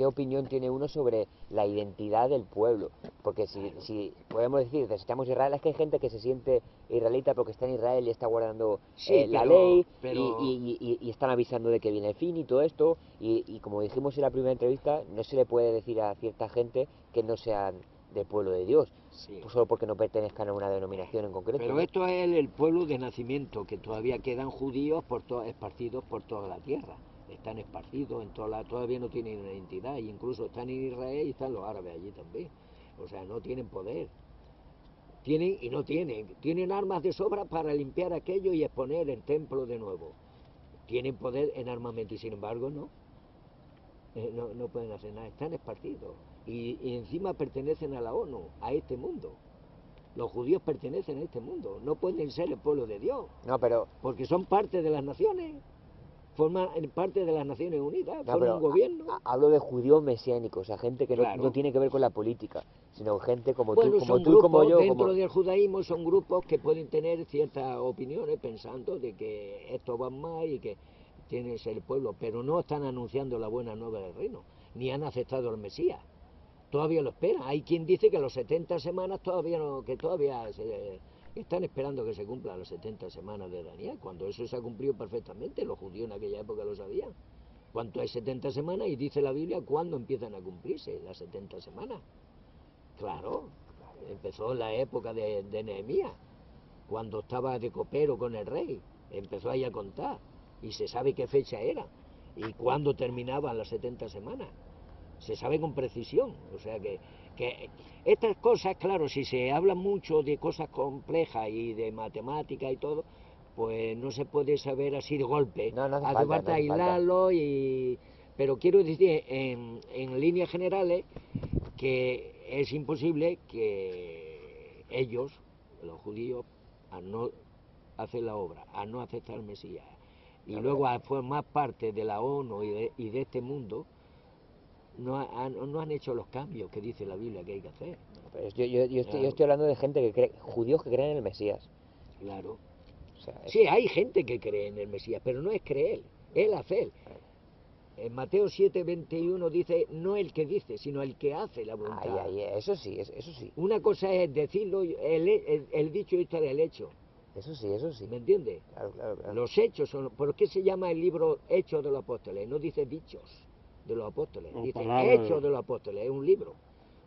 opinión tiene uno sobre la identidad del pueblo. Porque si podemos decir, desechamos Israel, es que hay gente que se siente israelita porque está en Israel y está guardando Sí, la pero- ley pero- y están avisando de que viene el fin y todo esto. Y como dijimos en la primera entrevista, no se le puede decir a cierta gente que no sean del pueblo de Dios, Sí. pues solo porque no pertenezcan a una denominación en concreto. Pero ¿no? esto es el pueblo de nacimiento, que todavía quedan judíos esparcidos por toda la tierra. Están esparcidos en todavía no tienen una identidad, e incluso están en Israel y están los árabes allí también. O sea, no tienen poder. Tienen y no tienen. Tienen armas de sobra para limpiar aquello y exponer el templo de nuevo. Tienen poder en armamento y sin embargo no. No pueden hacer nada, están esparcidos. Y encima pertenecen a la ONU, a este mundo. Los judíos pertenecen a este mundo, no pueden ser el pueblo de Dios, No, pero porque son parte de las naciones, forman parte de las Naciones Unidas, no, forman pero un gobierno. hablo de judíos mesiánicos, o sea, gente que Claro. no tiene que ver con la política, sino gente como Bueno, tú, como son tú y como grupos yo, dentro como... del judaísmo, son grupos que pueden tener ciertas opiniones pensando de que esto va mal y que tiene que ser el pueblo, pero no están anunciando la buena nueva del reino, ni han aceptado al Mesías. Todavía lo esperan. Hay quien dice que a los 70 semanas todavía no, que todavía están esperando que se cumplan las 70 semanas de Daniel, cuando eso se ha cumplido perfectamente. Los judíos en aquella época lo sabían. ¿Cuánto es 70 semanas? Y dice la Biblia cuándo empiezan a cumplirse las 70 semanas. Claro, empezó en la época de Nehemías, cuando estaba de copero con el rey. Empezó ahí a contar y se sabe qué fecha era y cuándo terminaban las 70 semanas. Se sabe con precisión, o sea que estas cosas, claro, si se habla mucho de cosas complejas y de matemática y todo, pues no se puede saber así de golpe. No, no hace Hace falta, falta no hace falta. aislarlo pero quiero decir en líneas generales que es imposible que ellos, los judíos, al no hacer la obra, al no aceptar al Mesías y luego a formar parte de la ONU y de este mundo, no han hecho los cambios que dice la Biblia que hay que hacer. Pero yo estoy hablando de gente que cree, judíos que creen en el Mesías. Claro. O sea, Sí, hay gente que cree en el Mesías, pero no es creer, es hacer. En Mateo 7:21 dice, no el que dice, sino el que hace la voluntad. eso sí, eso sí. Una cosa es decirlo, el dicho y estar el hecho. Eso sí, eso sí. ¿Me entiendes? Claro. Los hechos son... ¿Por qué se llama el libro Hechos de los Apóstoles? No dice dichos de los apóstoles, O dice palabras Hechos de los Apóstoles, es un libro.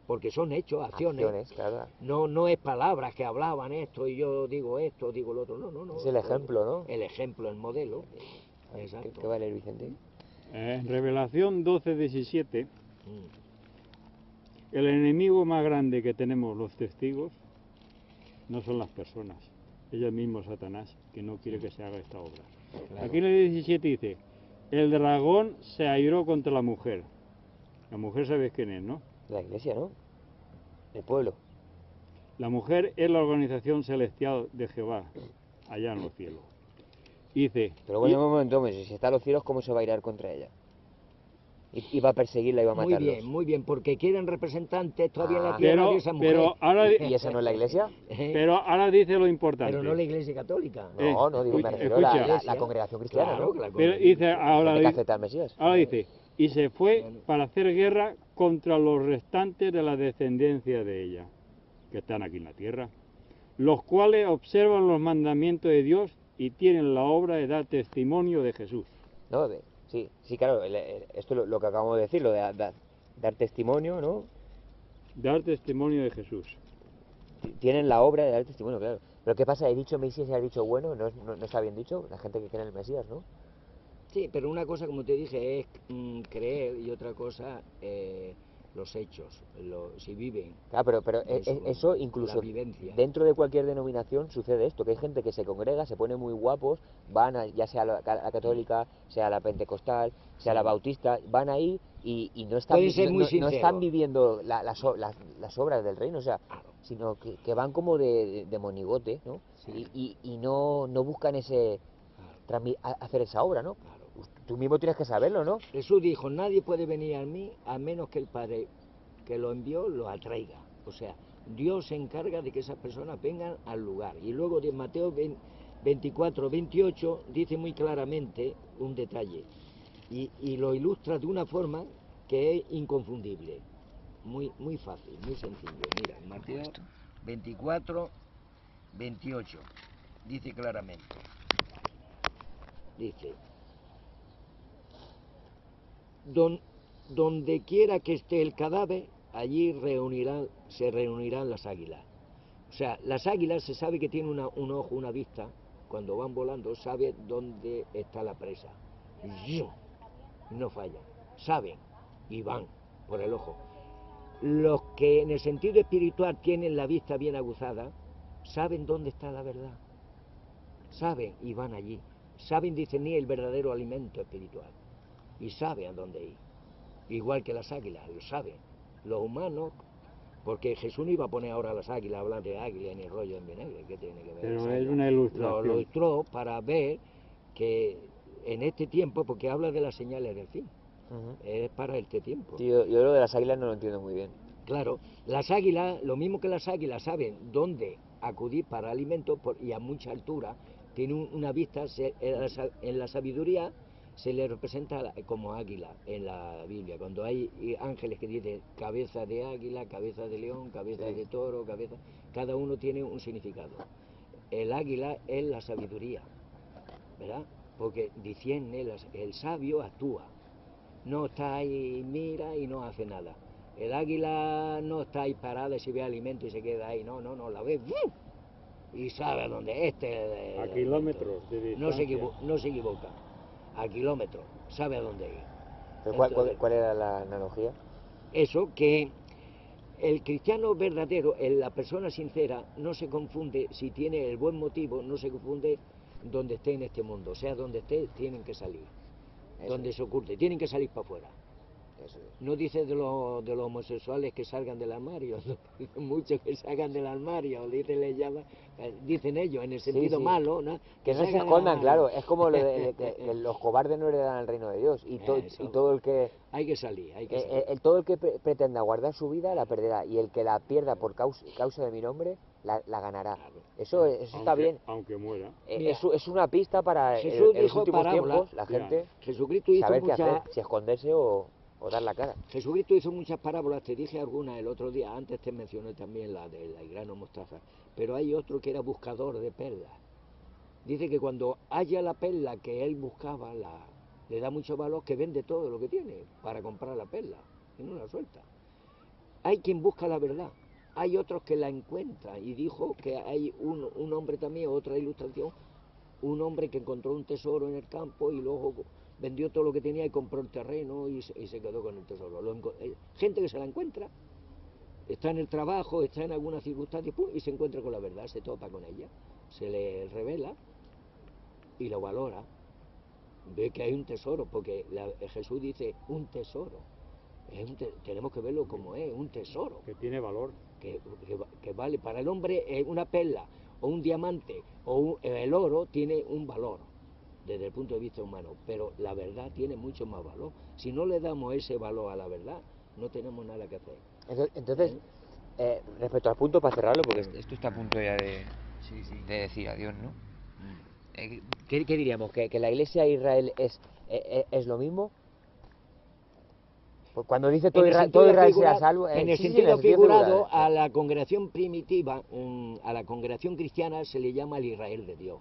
Porque son hechos, acciones. Claro. No es palabras que hablaban esto y yo digo esto, digo lo otro. No. Es el ejemplo, ¿no? El ejemplo, el modelo. A ver, Exacto. ¿Qué va a leer Vicente? En Revelación 12:17, Mm. el enemigo más grande que tenemos los testigos no son las personas, es el mismo Satanás, que no quiere que se haga esta obra. Claro. Aquí en el 17 dice, el dragón se airó contra la mujer. La mujer sabes quién es, ¿no? La iglesia, ¿no? El pueblo. La mujer es la organización celestial de Jehová, allá en los cielos. Dice, Pero bueno, un momento, si está en los cielos, ¿cómo se va a irar contra ella? Y va a perseguirla y va a matarlos. Muy bien, porque quieren representantes todavía en la Ah. tierra de esa mujer. pero ahora, ¿Y esa no es la iglesia? pero ahora dice lo importante. Pero no la iglesia católica. No, digo, me refiero a escucha. la congregación cristiana, Claro, ¿no? que la Pero dice, Gente que acepta al Mesías. ahora dice, y se fue para hacer guerra contra los restantes de la descendencia de ella, que están aquí en la tierra, los cuales observan los mandamientos de Dios y tienen la obra de dar testimonio de Jesús. ¿No? Sí, claro, esto es lo que acabamos de decir, lo de dar testimonio, ¿no? Dar testimonio de Jesús. Tienen la obra de dar testimonio, claro. Pero ¿qué pasa? ¿He dicho Mesías y has dicho bueno? ¿No está bien dicho? La gente que cree en el Mesías, ¿no? Sí, pero una cosa, como te dije, es creer y otra cosa los hechos, si viven. Claro, pero eso la incluso vivencia. dentro de cualquier denominación sucede esto, que hay gente que se congrega, se pone muy guapos, ya sea la católica, sea la pentecostal, sea Sí. la bautista, van ahí y no están, Pueden ser muy no están sinceros. viviendo las obras del reino, o sea, Claro. sino que van como de monigote, ¿no? Sí. Y no buscan Claro. hacer esa obra, ¿no? Claro. Tú mismo tienes que saberlo, ¿no? Jesús dijo, nadie puede venir a mí a menos que el Padre que lo envió lo atraiga. O sea, Dios se encarga de que esas personas vengan al lugar. Y luego de Mateo 24, 28 dice muy claramente un detalle y lo ilustra de una forma que es inconfundible. Muy fácil, muy sencillo. Mira, en Mateo 24, 28 dice claramente. Dice, donde quiera que esté el cadáver, allí se reunirán las águilas. O sea, las águilas se sabe que tienen un ojo, una vista, cuando van volando, sabe dónde está la presa. No fallan, saben y van por el ojo. Los que en el sentido espiritual tienen la vista bien aguzada, saben dónde está la verdad. Saben y van allí. Saben discernir el verdadero alimento espiritual. Y saben a dónde ir. Igual que las águilas, lo saben. Los humanos, porque Jesús no iba a poner ahora a las águilas, a hablar de águilas ni rollo en vinagre, ¿qué tiene que ver? Pero es una ilustración. Lo ilustró para ver que en este tiempo, porque habla de las señales del fin, es para este tiempo. Sí, yo lo de las águilas no lo entiendo muy bien. Claro, las águilas, lo mismo que las águilas saben dónde acudir para alimento y a mucha altura, tienen una vista, en la sabiduría se le representa como águila en la Biblia, cuando hay ángeles que dicen cabeza de águila, cabeza de león, cabeza de toro, cada uno tiene un significado. El águila es la sabiduría, ¿verdad? Porque discierne, el sabio actúa, no está ahí, mira y no hace nada. El águila no está ahí parada y si ve alimento y se queda ahí, no, la ve y sabe a dónde a kilómetros de distancia. No se equivoca, a kilómetros, sabe a dónde ir. ¿Pero Entonces, cuál era la analogía? eso que el cristiano verdadero, la persona sincera, no se confunde, si tiene el buen motivo, no se confunde donde esté en este mundo. O sea, donde esté, tienen que salir. Donde se oculte, tienen que salir para afuera. No dice de los homosexuales que salgan del armario, no, muchos que salgan del armario, dicen ellos, en el sentido malo, ¿no? Que no se escondan, claro, es como lo de que los cobardes no heredan el reino de Dios, y todo el que... Hay que salir. Todo el que pretenda guardar su vida la perderá, y el que la pierda por causa de mi nombre, la ganará. Claro. Eso está bien. Aunque muera. Es una pista para en los últimos tiempos, la gente Jesucristo hizo saber qué hacer, si esconderse o dar la cara. Jesucristo hizo muchas parábolas, te dije algunas el otro día, antes te mencioné también la del grano mostaza, pero hay otro que era buscador de perlas. Dice que cuando haya la perla que él buscaba, le da mucho valor, que vende todo lo que tiene para comprar la perla y no la suelta. Hay quien busca la verdad, hay otros que la encuentran, y dijo que hay un hombre también, otra ilustración, un hombre que encontró un tesoro en el campo y luego vendió todo lo que tenía y compró el terreno y se quedó con el tesoro. Gente que se la encuentra, está en el trabajo, está en alguna circunstancia, ¡pum!, y se encuentra con la verdad, se topa con ella, se le revela y lo valora, ve que hay un tesoro, porque Jesús dice un tesoro. Tenemos que verlo como es, un tesoro. Que tiene valor. Que vale, para el hombre una perla o un diamante o el oro tiene un valor desde el punto de vista humano, pero la verdad tiene mucho más valor. Si no le damos ese valor a la verdad, no tenemos nada que hacer. Entonces, respecto al punto, para cerrarlo, porque esto está a punto ya de decir adiós, ¿no? ¿Qué diríamos? ¿Que la Iglesia de Israel es lo mismo? Pues cuando dice todo Israel será salvo, en el sentido figurado, a la congregación primitiva, a la congregación cristiana se le llama el Israel de Dios.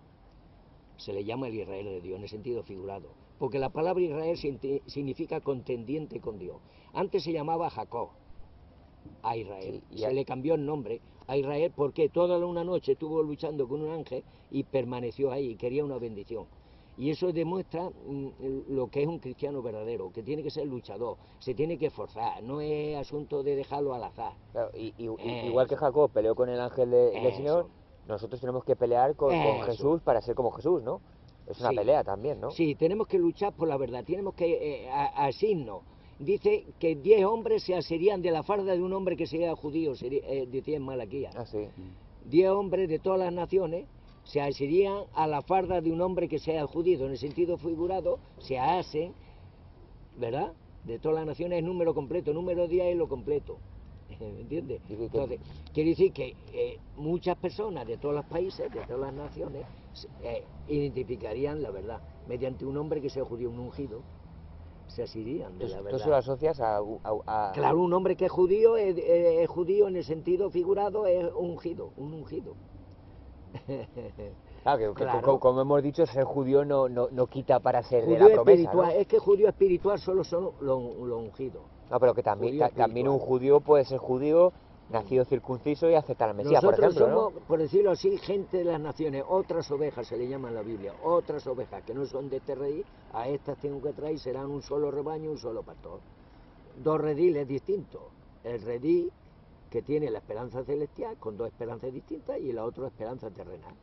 Se le llama el Israel de Dios en el sentido figurado, porque la palabra Israel significa contendiente con Dios. Antes se llamaba Jacob a Israel, se le cambió el nombre a Israel porque toda una noche estuvo luchando con un ángel y permaneció ahí, quería una bendición. Y eso demuestra lo que es un cristiano verdadero, que tiene que ser luchador, se tiene que esforzar, no es asunto de dejarlo al azar. Claro, igual que Jacob peleó con el ángel del Señor, nosotros tenemos que pelear con Jesús para ser como Jesús, ¿no? Es una Sí. pelea también, ¿no? Sí, tenemos que luchar por la verdad, tenemos que asirnos. Dice que 10 hombres se asirían de la farda de un hombre que sea judío, decía en Malaquía. Ah, sí. 10 hombres de todas las naciones se asirían a la farda de un hombre que sea judío, en el sentido figurado, se asen, ¿verdad? De todas las naciones es número completo, número 10 es lo completo, ¿me entiendes? Entonces, quiere decir que muchas personas de todos los países, de todas las naciones, identificarían la verdad, mediante un hombre que sea judío, un ungido, se asirían de la verdad. ¿Tú se lo asocias a...? Claro, un hombre que es judío en el sentido figurado, es ungido, un ungido. Claro, Claro. como hemos dicho, ser judío no quita para ser de Judío la promesa, espiritual, ¿no? es que judío espiritual solo son los ungidos. No, pero que también, Judío también un espiritual. judío puede ser judío, nacido circunciso y aceptar al Mesías, por Nosotros ejemplo, somos, por decirlo así, gente de las naciones, otras ovejas se le llama en la Biblia, otras ovejas que no son de este redil, a estas tengo que traer, serán un solo rebaño, un solo pastor. Dos rediles distintos, el redil que tiene la esperanza celestial con dos esperanzas distintas y la otra esperanza terrenal.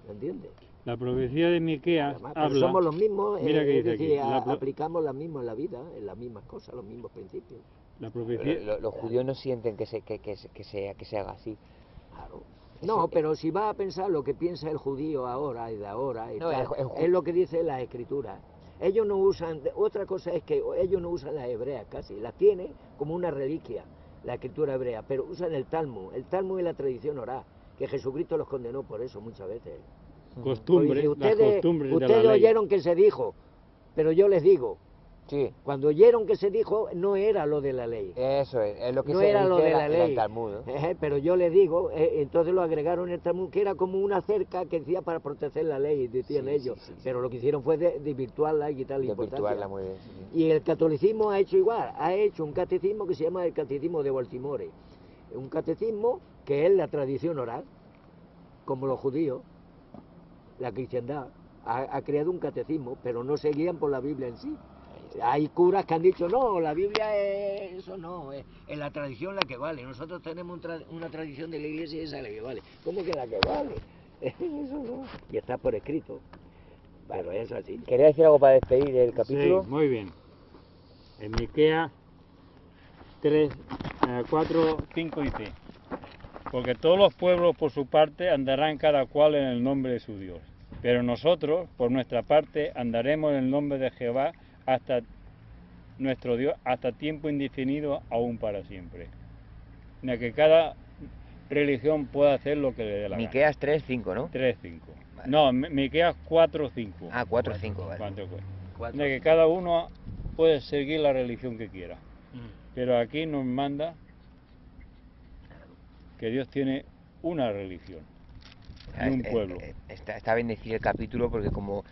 ¿Me entiendes? La profecía de Miqueas Además, pero habla... somos los mismos, Mira qué es dice decir, aquí, aplicamos las mismas en la vida, en las mismas cosas, los mismos principios. La profecía... Los judíos no sienten que se haga así. Claro. No, pero si vas a pensar lo que piensa el judío ahora y de ahora, y No, tal, es lo que dice las escrituras. Ellos no usan, otra cosa es que ellos no usan las hebreas casi, las tienen como una reliquia, la escritura hebrea, pero usan el Talmud y la tradición oral, que Jesucristo los condenó por eso muchas veces. Costumbres, Porque las costumbres de ustedes la ley. oyeron que se dijo, pero yo les digo, Sí, cuando oyeron que se dijo, no era lo de la ley. eso es lo que No se era lo dice de la en el ley, Talmud, ¿no? pero yo les digo, entonces lo agregaron en el Talmud, que era como una cerca que decía para proteger la ley, decían Sí, ellos, sí, sí, pero lo que hicieron fue desvirtuarla y quitarle Desvirtuarla importancia. muy bien. Sí. Y el catolicismo ha hecho igual, ha hecho un catecismo que se llama el Catecismo de Baltimore, un catecismo que es la tradición oral, como los judíos, la cristiandad, ha creado un catecismo, pero no se guían por la Biblia en sí. Hay curas que han dicho, no, la Biblia es eso, no, es la tradición la que vale. Nosotros tenemos una tradición de la iglesia y esa es la que vale. ¿Cómo que la que vale? Eso no. Y está por escrito. Pero es así. ¿Quería decir algo para despedir el capítulo? Sí, muy bien. En Miqueas 3, 4, 5 dice: porque todos los pueblos por su parte andarán cada cual en el nombre de su Dios, pero nosotros por nuestra parte andaremos en el nombre de Jehová hasta nuestro Dios, hasta tiempo indefinido, aún para siempre. De que cada religión pueda hacer lo que le dé la gana. Miqueas 3:5, ¿no? 3:5. Vale. No, Miqueas 4:5. Ah, 4:5, vale. ¿Cuánto fue? 4. De que cada uno puede seguir la religión que quiera. Pero aquí nos manda que Dios tiene una religión y un pueblo. Está bien decir el capítulo porque como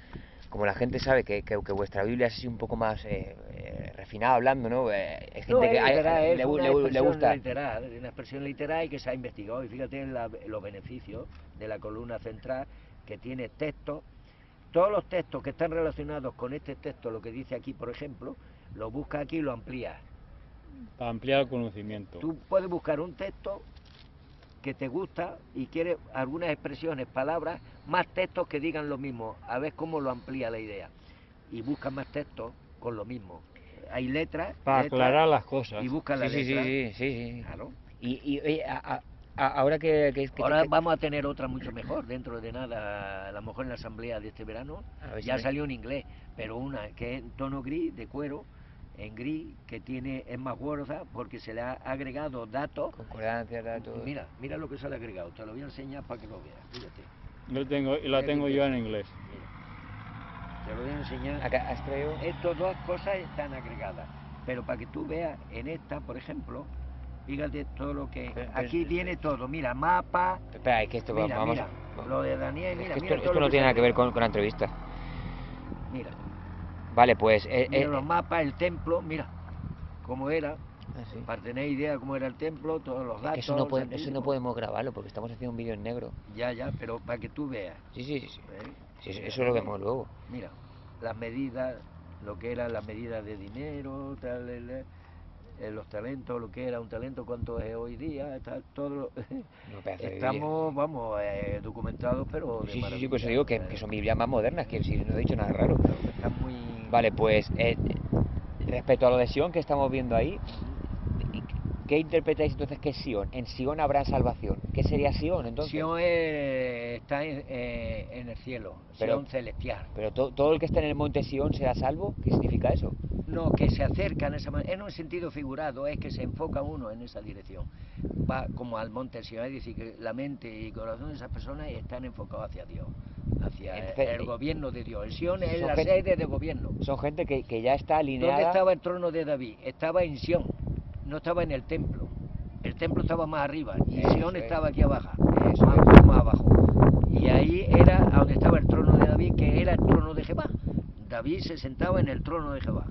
la gente sabe que vuestra Biblia es así un poco más refinada hablando, ¿no? Hay gente No, que es una le expresión gusta. literal, una expresión literal y que se ha investigado. Y fíjate en los beneficios de la columna central, que tiene textos. Todos los textos que están relacionados con este texto, lo que dice aquí, por ejemplo, lo buscas aquí y lo amplías. Para ampliar el conocimiento. Tú puedes buscar un texto que te gusta y quieres algunas expresiones, palabras, más textos que digan lo mismo, a ver cómo lo amplía la idea. Y buscas más textos con lo mismo. Hay letras. Para aclarar las cosas. Y buscas la Sí. letra. Claro. Y oye, ahora que Ahora vamos a tener otra mucho mejor, dentro de nada, a lo mejor en la asamblea de este verano, A ver si ya me- salió en inglés, pero una que es en tono gris, de cuero, en gris, que es más gorda porque se le ha agregado datos. concordancia, datos. Mira lo que se le ha agregado, te lo voy a enseñar para que lo veas, fíjate. Lo tengo, y la tengo yo en inglés. Mira, te lo voy a enseñar. Acá has traído. Estas dos cosas están agregadas, pero para que tú veas en esta, por ejemplo, fíjate todo lo que... Aquí viene todo, mira, mapa... Espera, que esto Mira, vamos. mira, lo de Daniel, Es mira, que mira esto todo lo no que tiene se nada que ver agrega. con la entrevista. Mira, Vale, pues. mira los mapas, el templo, mira cómo era, sí. para tener idea de cómo era el templo, todos los Es datos. que eso no santísimos. podemos grabarlo porque estamos haciendo un vídeo en negro. Ya, pero para que tú veas. Sí. ¿eh? Sí, eso lo vemos luego. Mira, las medidas, lo que eran las medidas de dinero, los talentos, lo que era un talento, cuánto es hoy día, está todo. No, pedazo de Estamos, vamos, documentados, pero de Sí, maravilla. por eso digo que son Biblias más modernas, que si no he dicho nada raro. Claro, que están muy... Vale, pues respecto a lo de Sion que estamos viendo ahí, ¿qué interpretáis entonces que es Sion? En Sion habrá salvación. ¿Qué sería Sion entonces? Sion está en el cielo, Pero- Sion celestial. Pero todo el que está en el monte Sion será salvo. ¿Qué significa eso? No, que se acercan esa manera, en un sentido figurado, es que se enfoca uno en esa dirección. Va como al monte Sion, es decir, que la mente y corazón de esas personas están enfocados hacia Dios, hacia Entonces, el gobierno de Dios. El Sion es son la gente- sede de gobierno. Son gente que ya está alineada. ¿Dónde estaba el trono de David? Estaba en Sion, no estaba en el templo. El templo estaba más arriba y Eso Sion es. estaba aquí abajo, Eso más abajo. Y ahí era a donde estaba el trono de David, que era el trono de Jehová. David se sentaba en el trono de Jehová.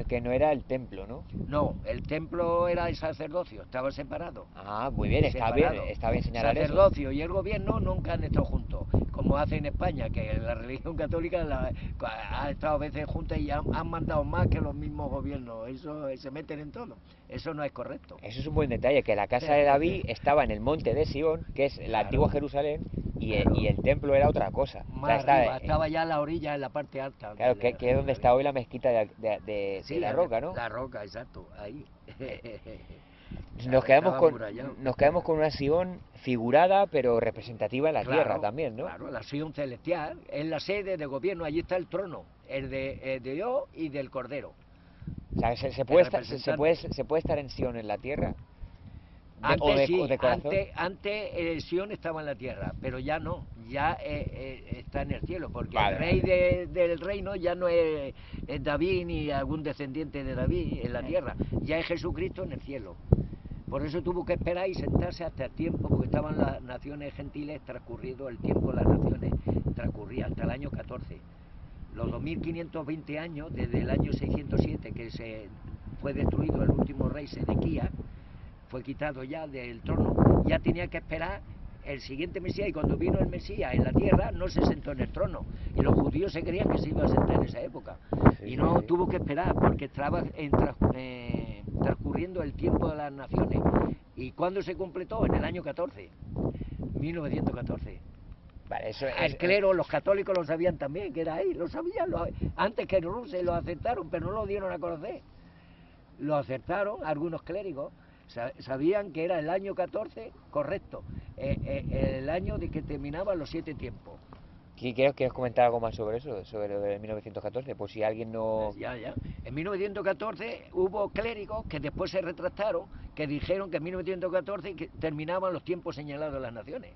Que no era el templo, ¿no? No, el templo era el sacerdocio, estaba separado. Ah, muy bien, está bien señalar eso. Sacerdocio y el gobierno nunca han estado juntos, como hace en España, que la religión católica ha estado a veces juntas y han mandado más que los mismos gobiernos. Eso se meten en todo. Eso no es correcto. Eso es un buen detalle, que la casa de David estaba en el monte de Sion, que es la Claro. antigua Jerusalén, Claro. y el templo era otra cosa. Más arriba, estaba ya en la orilla, en la parte alta. Claro, que es donde está hoy la mezquita de Sí, la Roca, ¿no? La Roca, exacto, ahí. Nos quedamos Estaba amurallado. con una Sion figurada, pero representativa en la Claro, tierra también, ¿no? Claro, la Sion celestial es la sede de gobierno, allí está el trono, el de Dios y del Cordero. O sea, se puede estar en Sion en la tierra. Antes sí, de corazón. antes Sion estaba en la tierra, pero ya no, ya está en el cielo, porque Vale, el rey del reino ya no es David ni algún descendiente de David en la tierra, ya es Jesucristo en el cielo. Por eso tuvo que esperar y sentarse hasta el tiempo, porque estaban las naciones gentiles transcurrido el tiempo de las naciones, transcurría hasta el año 14. Los 2520 años, desde el año 607, que se fue destruido el último rey Sedequías, fue quitado ya del trono, ya tenía que esperar el siguiente Mesías, y cuando vino el Mesías en la tierra no se sentó en el trono, y los judíos se creían que se iba a sentar en esa época, y no tuvo que esperar, porque estaba transcurriendo el tiempo de las naciones. ¿Y cuándo se completó? En el año 14, 1914. Vale, eso El clero, los católicos lo sabían también, que era ahí, lo sabían, antes que no se lo aceptaron, pero no lo dieron a conocer. Lo aceptaron algunos clérigos, sabían que era el año 14, correcto, el año de que terminaban los 7 tiempos. ¿Quieres comentar algo más sobre eso, sobre lo de 1914? Pues si alguien no... Ya. En 1914 hubo clérigos que después se retractaron, que dijeron que en 1914 que terminaban los tiempos señalados de las naciones.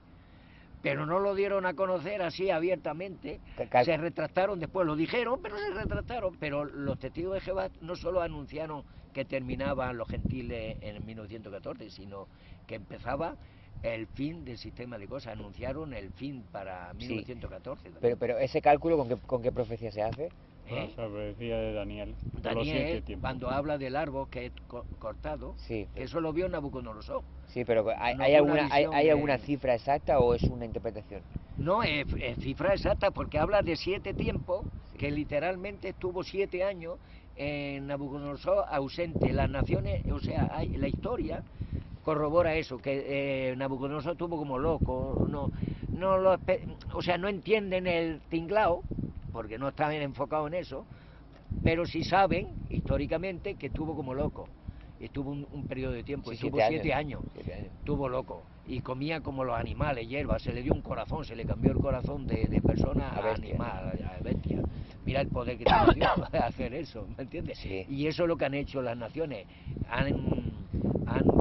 Pero no lo dieron a conocer así abiertamente, se retractaron después, lo dijeron, pero se retractaron. Pero los testigos de Jehová no solo anunciaron que terminaban los gentiles en 1914, sino que empezaba el fin del sistema de cosas, anunciaron el fin para 1914. Sí. Pero ese cálculo, ¿con qué profecía se hace? La profecía de Daniel. Daniel, cuando habla del árbol que es cortado, sí, que eso lo vio Nabucodonosor. Sí, pero ¿hay alguna cifra exacta o es una interpretación? No, es cifra exacta, porque habla de 7 tiempos, que literalmente estuvo 7 años en Nabucodonosor ausente. Las naciones, o sea, la historia corrobora eso, que Nabucodonosor estuvo como loco, o sea, no entienden el tinglao, porque no estaban enfocados en eso, pero sí saben, históricamente, que estuvo como loco. Estuvo un periodo de tiempo, sí, estuvo 7 años, estuvo loco, y comía como los animales, hierba, se le dio un corazón, se le cambió el corazón de persona a animal, a bestia. Mira el poder que tiene Dios para hacer eso, ¿me entiendes? Sí. Y eso es lo que han hecho las naciones, han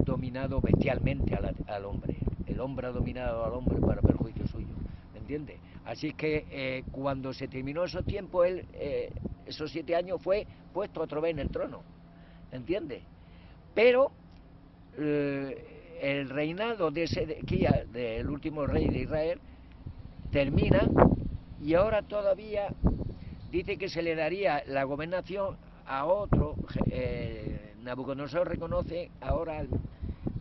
dominado bestialmente al hombre. El hombre ha dominado al hombre para perjuicio suyo, ¿me entiendes? Así que cuando se terminó esos tiempos, esos 7 años fue puesto otra vez en el trono, ¿entiendes? Pero el reinado de Sedequías, del último rey de Israel, termina, y ahora todavía dice que se le daría la gobernación a otro. Nabucodonosor reconoce ahora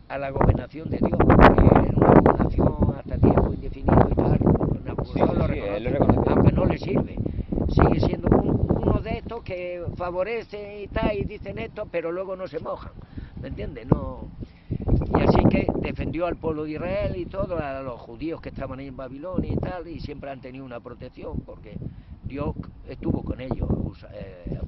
a la gobernación de Dios, que es una gobernación hasta tiempo indefinido y tal, Nabucodonosor lo sí, reconoce, él lo reconoce. aunque no le sirve. Sigue siendo uno de estos que favorece y tal, y dicen esto, pero luego no se mojan, ¿me entiendes? No. Y así que defendió al pueblo de Israel y todo, a los judíos que estaban ahí en Babilonia y tal, y siempre han tenido una protección, porque Dios estuvo con ellos,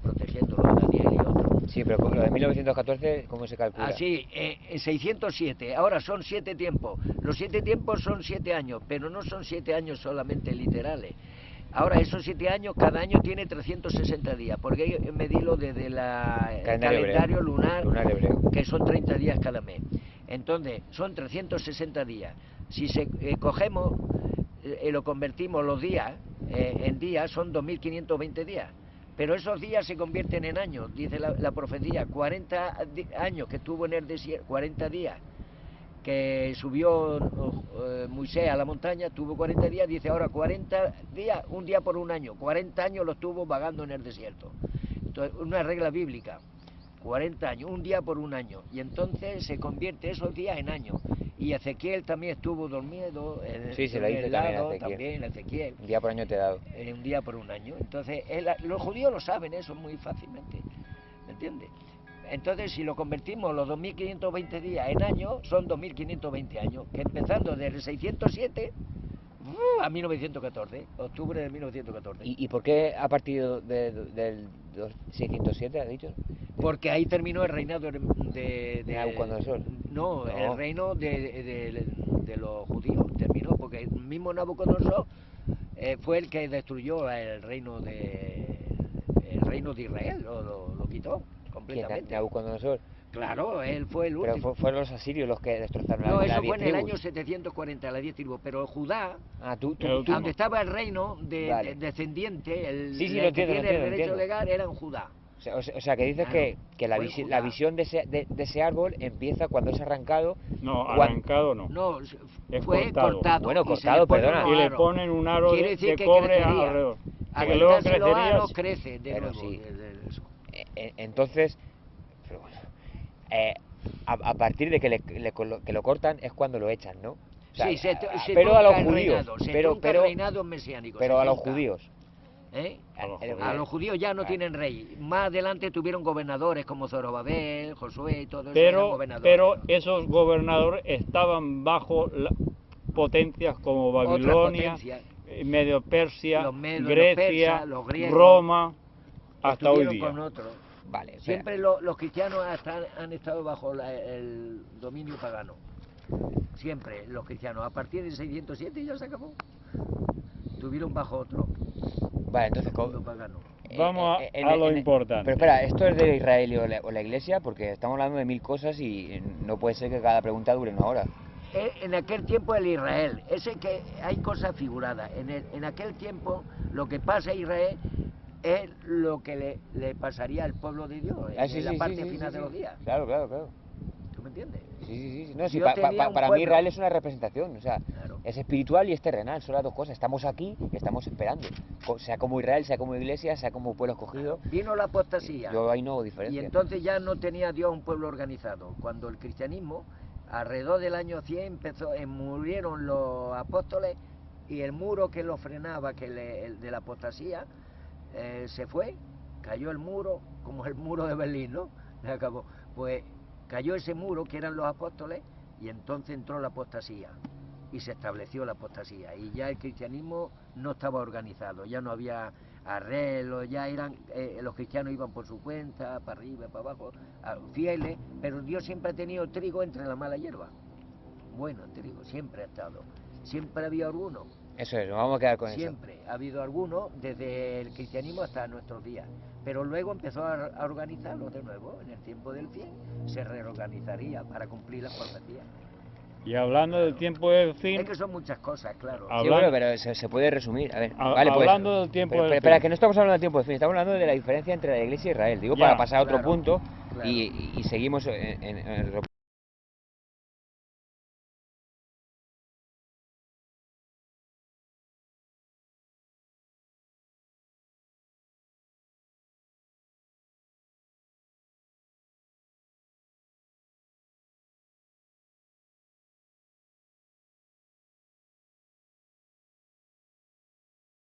protegiéndolos a Daniel y otros. Sí, pero lo de 1914, ¿cómo se calcula? Así, en 607, ahora son 7 tiempos. Los 7 tiempos son 7 años, pero no son 7 años solamente literales. Ahora, esos 7 años, cada año tiene 360 días, porque hay que medirlo desde el calendario lunar, hebreo. que son 30 días cada mes. Entonces, son 360 días. Si cogemos y lo convertimos los días en días, son 2.520 días. Pero esos días se convierten en años, dice la profecía. 40 años que estuvo en el desierto, 40 días que subió Moisés a la montaña, tuvo 40 días, dice ahora 40 días, un día por un año. 40 años lo estuvo vagando en el desierto. Entonces, una regla bíblica. 40 años, un día por un año, y entonces se convierte esos días en años. Y Ezequiel también estuvo dormido, Sí, se lo dice también Ezequiel. Un día por año te he dado. Un día por un año. Entonces, los judíos lo saben eso muy fácilmente, ¿me entiendes? Entonces, si lo convertimos los 2.520 días en años, son 2.520 años, que empezando desde el 607 a 1914, octubre de 1914. ¿Y por qué a partir del 607, ha dicho? Porque ahí terminó el reinado de Nabucodonosor. No, el reino de los judíos terminó, porque el mismo Nabucodonosor fue el que destruyó el reino de Israel, lo quitó completamente. Nabucodonosor. Claro, él fue el último. Pero fueron los asirios los que destrozaron No, las eso 10 fue en el tribus. año 740, las 10 tribus, pero Judá, Tú. donde estaba el reino Vale. descendiente, el Sí, que lo tiene el derecho entiendo. legal, era en Judá. O sea, que dices Claro, que la Judá. visión de ese árbol empieza cuando es arrancado. No, arrancado no. No, Es fue cortado. Bueno, y se cortado, le ponen perdona. unos Y le aros. ponen un aro Quiere de decir que cobre crecería. alrededor. Al Que luego quitarse los crecería. aros, crece de Pero nuevo. sí. Eso. Entonces, pero bueno, a partir de que lo cortan es cuando lo echan, ¿no? O sea, Sí, se pero a los trunca el judíos. reinado, se Pero, trunca el reinado mesiánico. pero se a los trunca. judíos. ¿Eh? A A los judíos ya no tienen rey. Más adelante tuvieron gobernadores como Zorobabel, Josué y todo eso. Eran gobernadores. Pero esos gobernadores estaban bajo potencias como Babilonia, potencias. Medio Persia, Los medos, Grecia, los persas, los griegos, Roma, hasta hoy estuvieron día. con otros. Vale, espera. Siempre los cristianos han estado bajo el dominio pagano. Siempre los cristianos. A partir del 607 ya se acabó. Estuvieron bajo otro Vale, entonces, mundo pagano. Vamos a lo importante. Pero espera, ¿esto es de Israel o la Iglesia? Porque estamos hablando de 1000 cosas y no puede ser que cada pregunta dure una hora. En aquel tiempo el Israel, ese que hay cosas figuradas. En aquel tiempo lo que pasa a Israel es lo que le pasaría al pueblo de Dios en la parte final de los días. Claro. ¿Tú me entiendes? Sí. No, sí, Dios tenía un para mí pueblo. Israel es una representación, o sea, Claro. es espiritual y es terrenal, son las dos cosas. Estamos aquí y estamos esperando. Sea como Israel, sea como Iglesia, sea como pueblo escogido. Vino la apostasía. Yo ahí no hago Y diferencia. entonces ya no tenía Dios un pueblo organizado. Cuando el cristianismo, alrededor del año 100, murieron los apóstoles y el muro que lo frenaba, el de la apostasía, se fue, cayó el muro, como el muro de Berlín, ¿no? Se acabó. Pues cayó ese muro que eran los apóstoles y entonces entró la apostasía y se estableció la apostasía y ya el cristianismo no estaba organizado, ya no había arreglos, ya eran los cristianos iban por su cuenta, para arriba, para abajo, fieles, pero Dios siempre ha tenido trigo entre la mala hierba. Bueno, trigo, siempre ha estado. Siempre ha habido alguno. Eso es, nos vamos a quedar con Siempre ha habido alguno desde el cristianismo hasta nuestros días. Pero luego empezó a organizarlo de nuevo. En el tiempo del fin se reorganizaría para cumplir las profecías. Y hablando del tiempo del fin, Es que son muchas cosas, claro. Sí, bueno, pero se puede resumir. A ver, vale, pues. hablando del tiempo del Espera, fin. que no estamos hablando del tiempo del fin, estamos hablando de la diferencia entre la Iglesia y Israel. Digo, Ya, para pasar a otro claro, punto claro. y seguimos en el